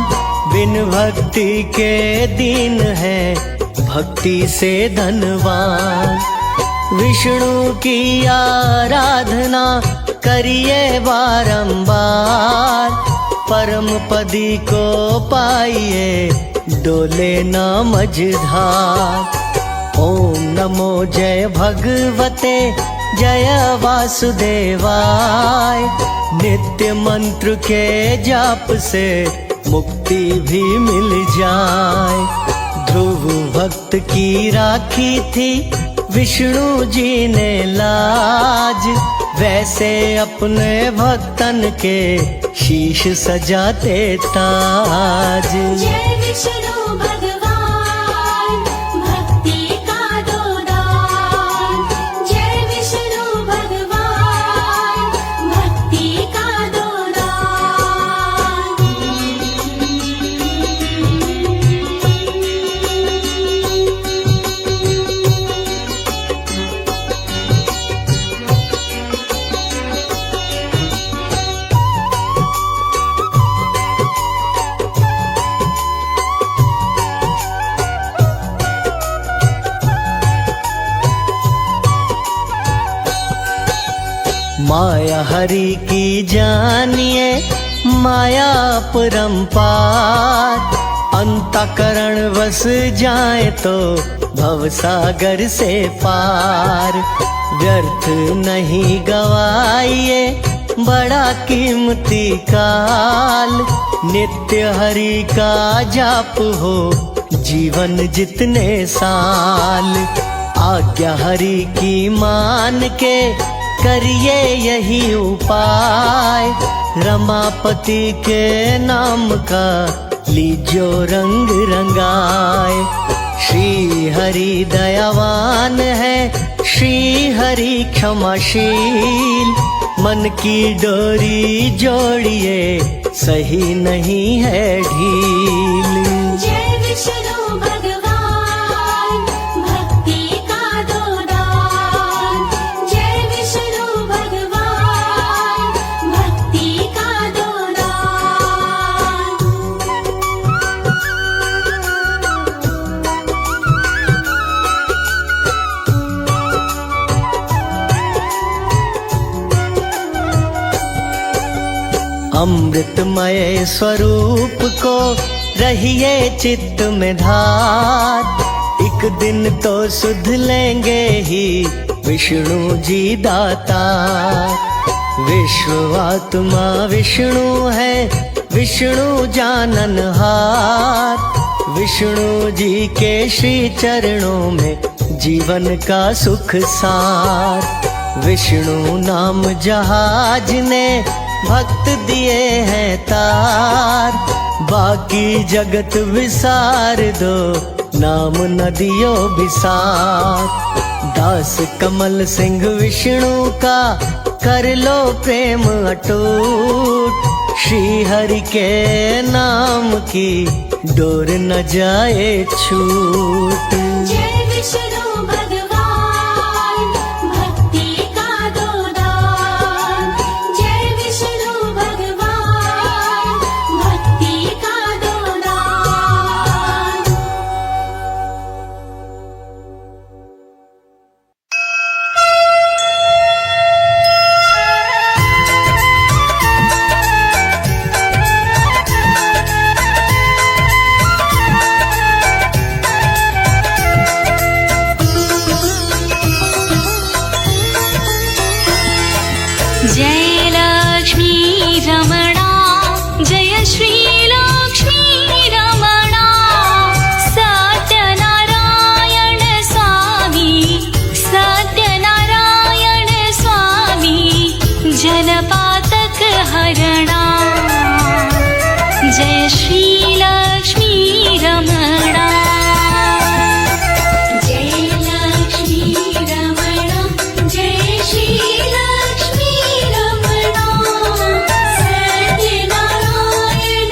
बिन भक्ति के दीन है, भक्ति से धनवान। विष्णु की आराधना करिए बारंबार। परम पदी को पाइए, डोले ना मझधार। ओम नमो जय भगवते, जय वासुदेवाय। नित्य मंत्र के जाप से मुक्ति भी मिल जाए। ध्रुव भक्त की राखी थी विष्णु जी ने लाज। वैसे अपने भक्तन के शीश सजाते ताज। जय विष्णु भगवान, माया हरि की जानिए माया परंपार, अंतःकरण वस जाए तो भवसागर से पार। व्यर्थ नहीं गवाइए बड़ा कीमती काल, नित्य हरि का जाप हो जीवन जितने साल। आज्ञा हरि की मान के करिए यही उपाय, रमापति के नाम का लीजो रंग रंगाए। श्री हरि दयावान है, श्री हरि क्षमाशील, मन की डोरी जोड़िए सही नहीं है ढील। जय विष्णु भगवान भक्ति का दो दान, जय विष्णु भगवान भक्ति का दो दान। अमृतमय स्वरूप को रहिए चित्त में धार, एक दिन तो सुध लेंगे ही विष्णु जी दाता। विश्वात्मा विष्णु है, विष्णु जाननहार, विष्णु जी के श्री चरणों में जीवन का सुख सार। विष्णु नाम जहाज ने भक्त दिए हैं तार, बाकी जगत विसार दो नाम नदियों विसार। दास कमल सिंह विष्णु का कर लो प्रेम अटूट, श्री हरि के नाम की डोर न जाए छूट। जय विष्णु भगवान भक्ति का दो दान, जय विष्णु भगवान भक्ति का दो दान। जय लक्ष्मी रमणा, जय श्री लक्ष्मी रमणा। सत्यनारायण स्वामी, सत्यनारायण स्वामी, जलपातक हरणा। जय श्री लक्ष्मी रमणा। जय लक्ष्मी रमणा, जय श्री लक्ष्मी रमणा। सत्यनारायण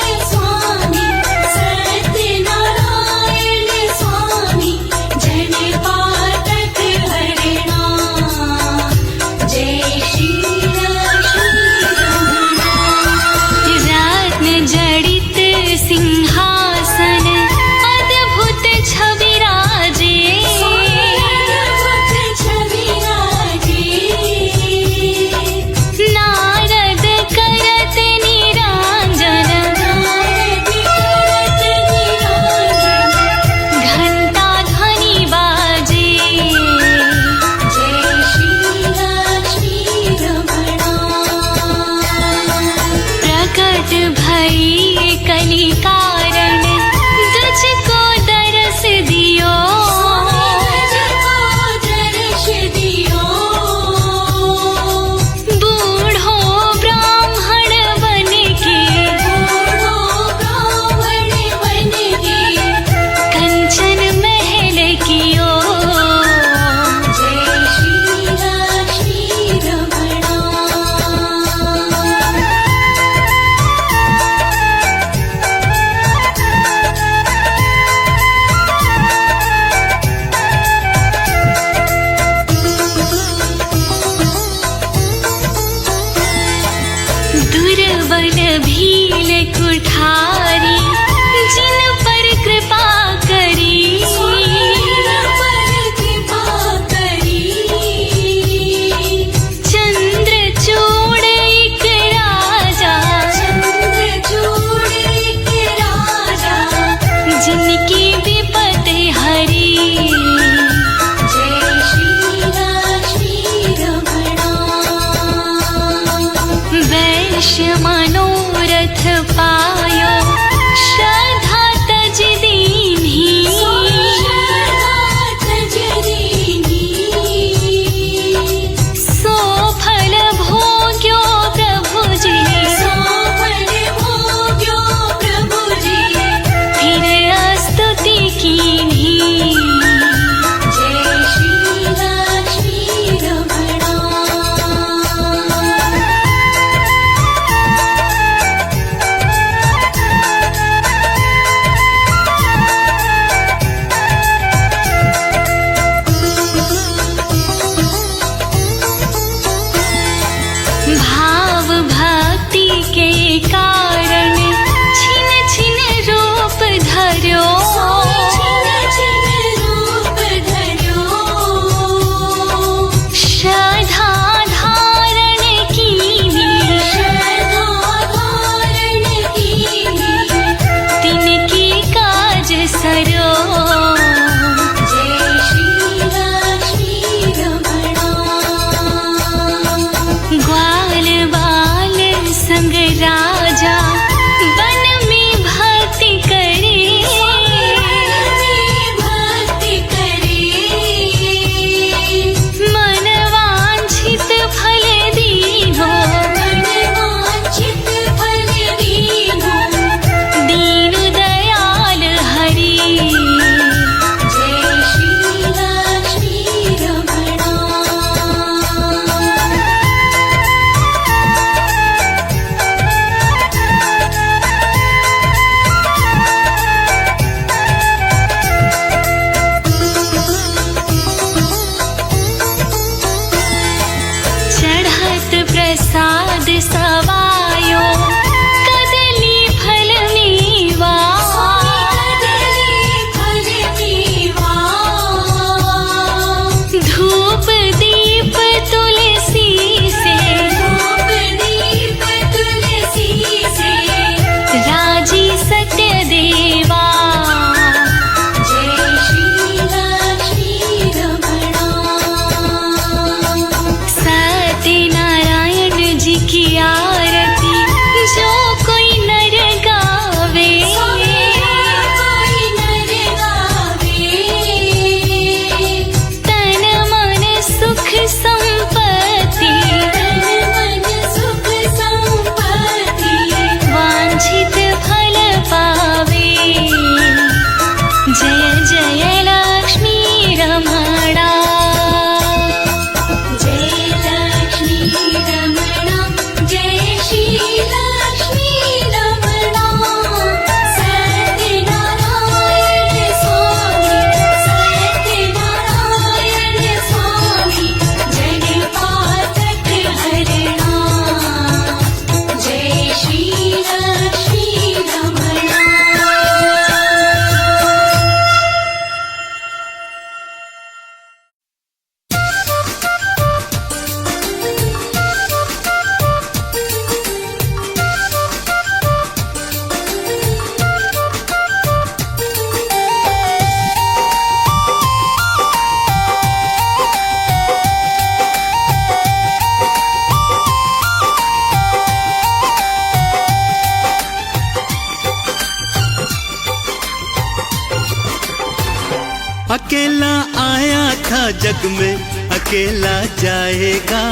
जग में अकेला जाएगा,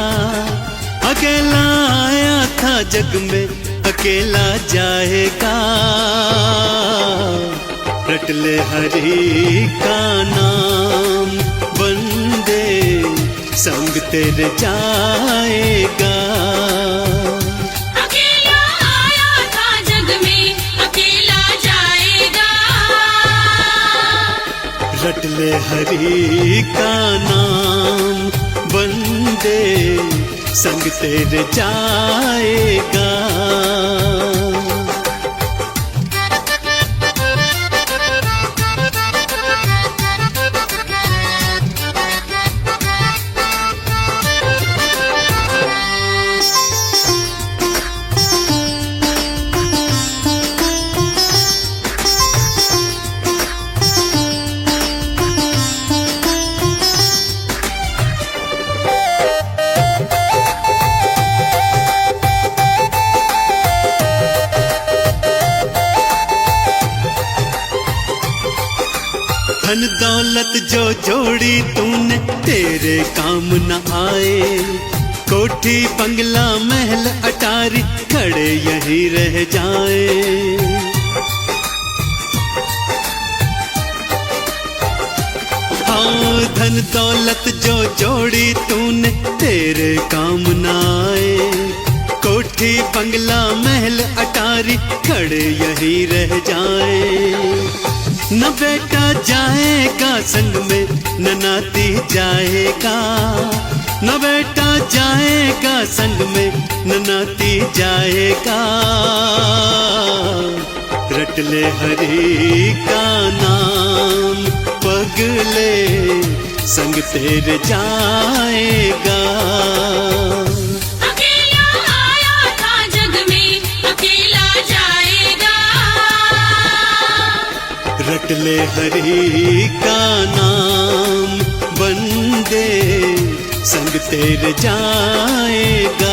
अकेला आया था जग में अकेला जाएगा। रट ले हरि का नाम, बंदे संग तेरे जाएगा। अकेला आया था जग में अकेला जाएगा। रट ले हरि का नाम, बंदे संग तेरे जाएगा। धन दौलत जो जोड़ी तूने तेरे काम न आए, कोठी बंगला महल अटारी खड़े यहीं रह जाए। हाँ, धन दौलत जो जोड़ी तूने तेरे काम न आए, कोठी बंगला महल अटारी खड़े यहीं रह जाए। न बेटा जाएगा संग में न नाती जाएगा, न बेटा जाएगा संग में न नाती जाएगा। रट ले हरि का नाम, पगले संग तेरे जाएगा। अकेला आया था जग में अकेला जाएगा। रट ले हरि का नाम, बंदे संग तेरे जाएगा।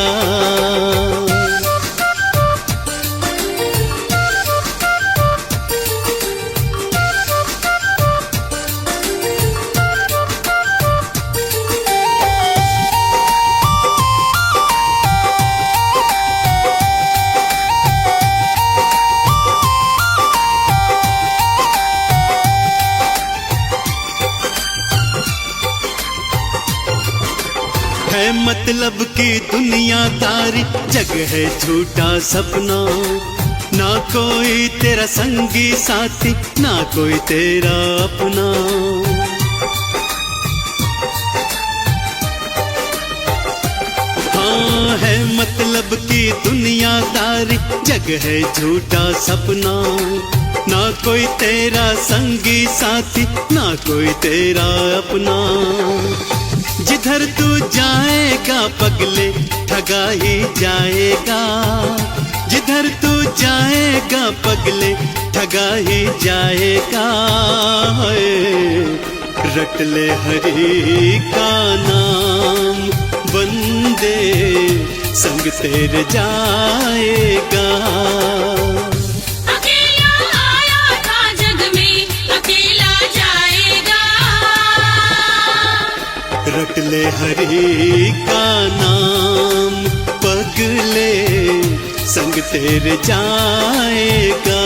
है मतलब की दुनियादारी, जग है झूठा सपना। ना कोई तेरा संगी साथी, ना कोई तेरा अपना। हाँ, है मतलब की दुनियादारी, जग है झूठा सपना। ना कोई तेरा संगी साथी, ना कोई तेरा अपना। जिधर तू जाएगा पगले ठगा ही जाएगा, जिधर तू जाएगा पगले ठगा ही जाएगा। रट ले हरि का नाम, बंदे संग तेरे जाएगा। अकेला आया था जग में अकेला जाएगा। रट ले हरि का नाम, पगले संग तेरे जाएगा।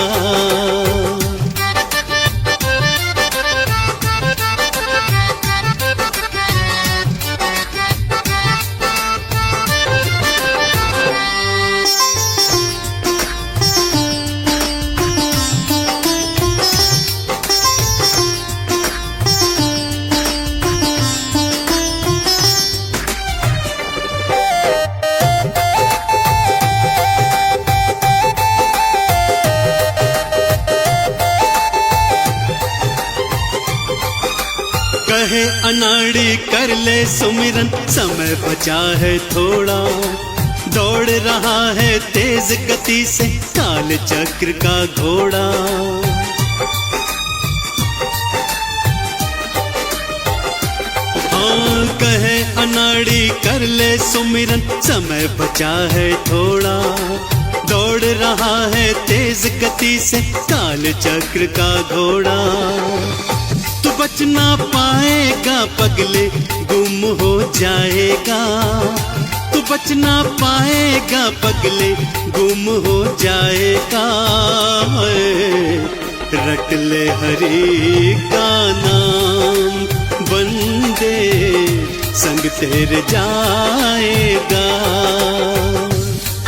कहे अनाड़ी कर ले सुमिरन, समय बचा है थोड़ा। दौड़ रहा है तेज गति से काल चक्र का घोड़ा। हाँ, कहे अनाड़ी कर ले सुमिरन, समय बचा है थोड़ा। दौड़ रहा है तेज गति से काल चक्र का घोड़ा। तू बच ना पाएगा पगले, गुम हो जाएगा। तू बच ना पाएगा पगले, गुम हो जाएगा। रट ले हरि का नाम, बंदे संग तेरे जाएगा।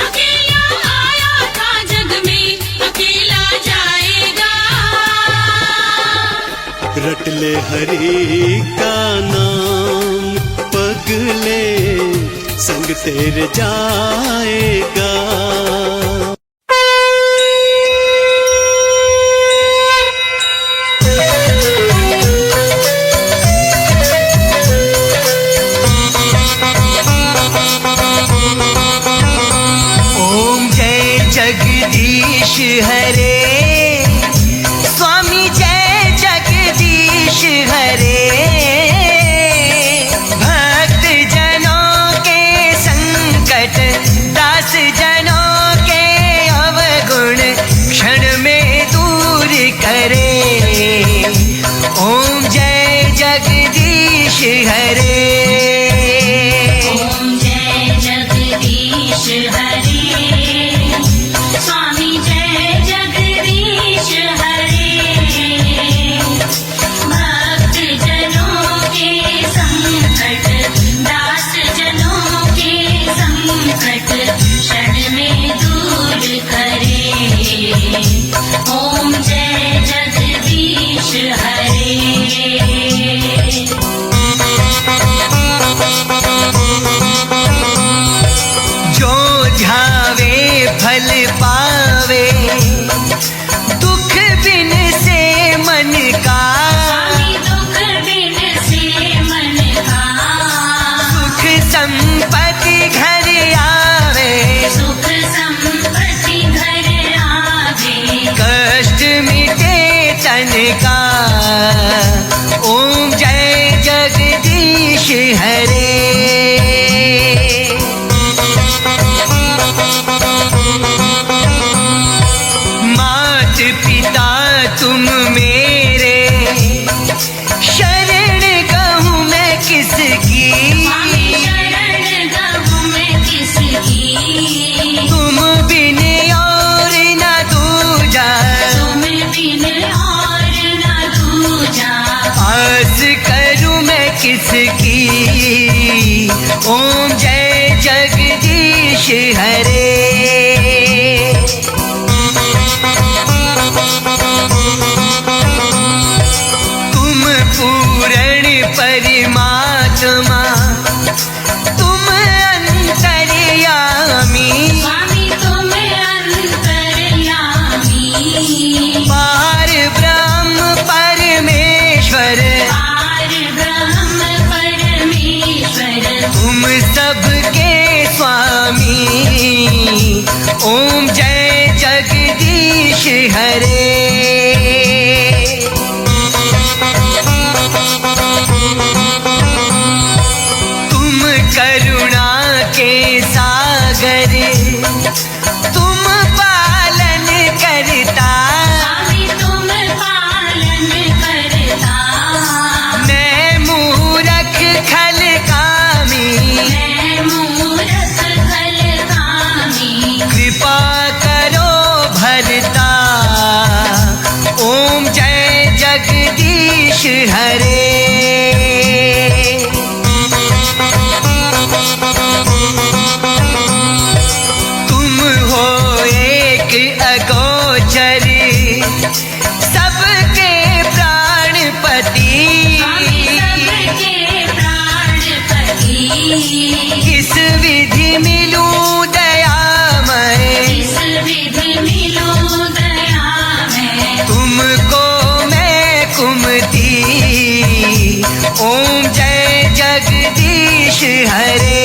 अकेला आया था जग में, अकेला जाएगा। रट ले हरि का नाम, पगले संग तेरे जाएगा। ओम जय जगदीश हरे, स्वामी जय जगदीश हरे। भक्त जनों के संकट, दास जनों के अवगुण क्षण में दूर करे। ओम जय जगदीश हरे। ओम जय जगदीश हरे, स्वामी जय जगदीश हरे। भक्त जनों के संकट, दास जनों के संकट क्षण में दूर करे। ओम जय जगदीश हरे। जो ध्यावे फल पावे, दुख बिन से मन का। स्वामी दुख बिन से मन का, सुख संपत्ति घर आवे, सुख संपत्ति घर आवे। कष्ट मिटे तन का। ओम जय जगदीश हरे। मात पिता तुम मेरे, शरण कहूँ मैं किसकी। स्वामी शरण गहूँ मैं किसकी। तुम बिन और न दूजा, तुम बिन और न दूजा। आस करूँ मैं किसकी। ओम जय जगदीश हरे। तुम पूर्ण परमात्मा, तुम अंतर्यामी। स्वामी तुम अंतर्यामी। पार ब्रह्म परमेश्वर, पार ब्रह्म परमेश्वर। तुम सबके स्वामी। ओम जय जगदीश हरे। तुम करुणा के सागर, तुम पालन करता। स्वामी तुम पालन करता। मैं मूरख खल कामी, मैं मूरख खल कामी। कृपा करो भरता। ओम जय जगदीश हरे। तुम हो एक अगोचर, सबके प्राणपति। स्वामी सबके प्राणपति। किस विधि मिलूं दयामय, इस विधि मिलो दया में। तुमको मैं कुमति। ओम जय जगदीश हरे।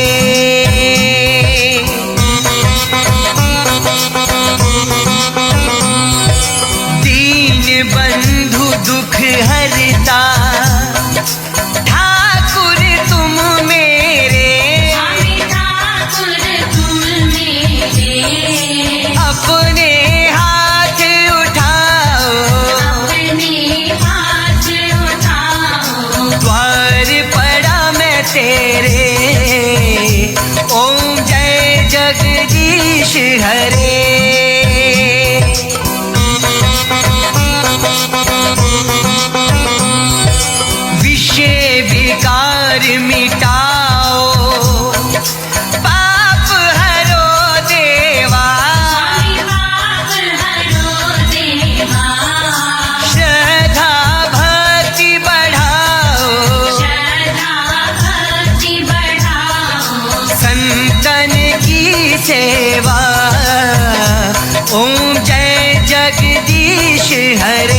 दीन बंधु दुख हरता, ठाकुर तुम मेरे। स्वामी ठाकुर तुम मेरे। अपने हाथ उठाओ, अपने हाथ उठा। तेरे। ओम जय जगदीश हरे। विषय विकार मिटाओ, पाप हरो देवा। पाप हरो देवा। श्रद्धा भक्ति बढ़ाओ, श्रद्धा भक्ति बढ़ाओ। संतन की सेवा। ओम जय जगदीश हरे।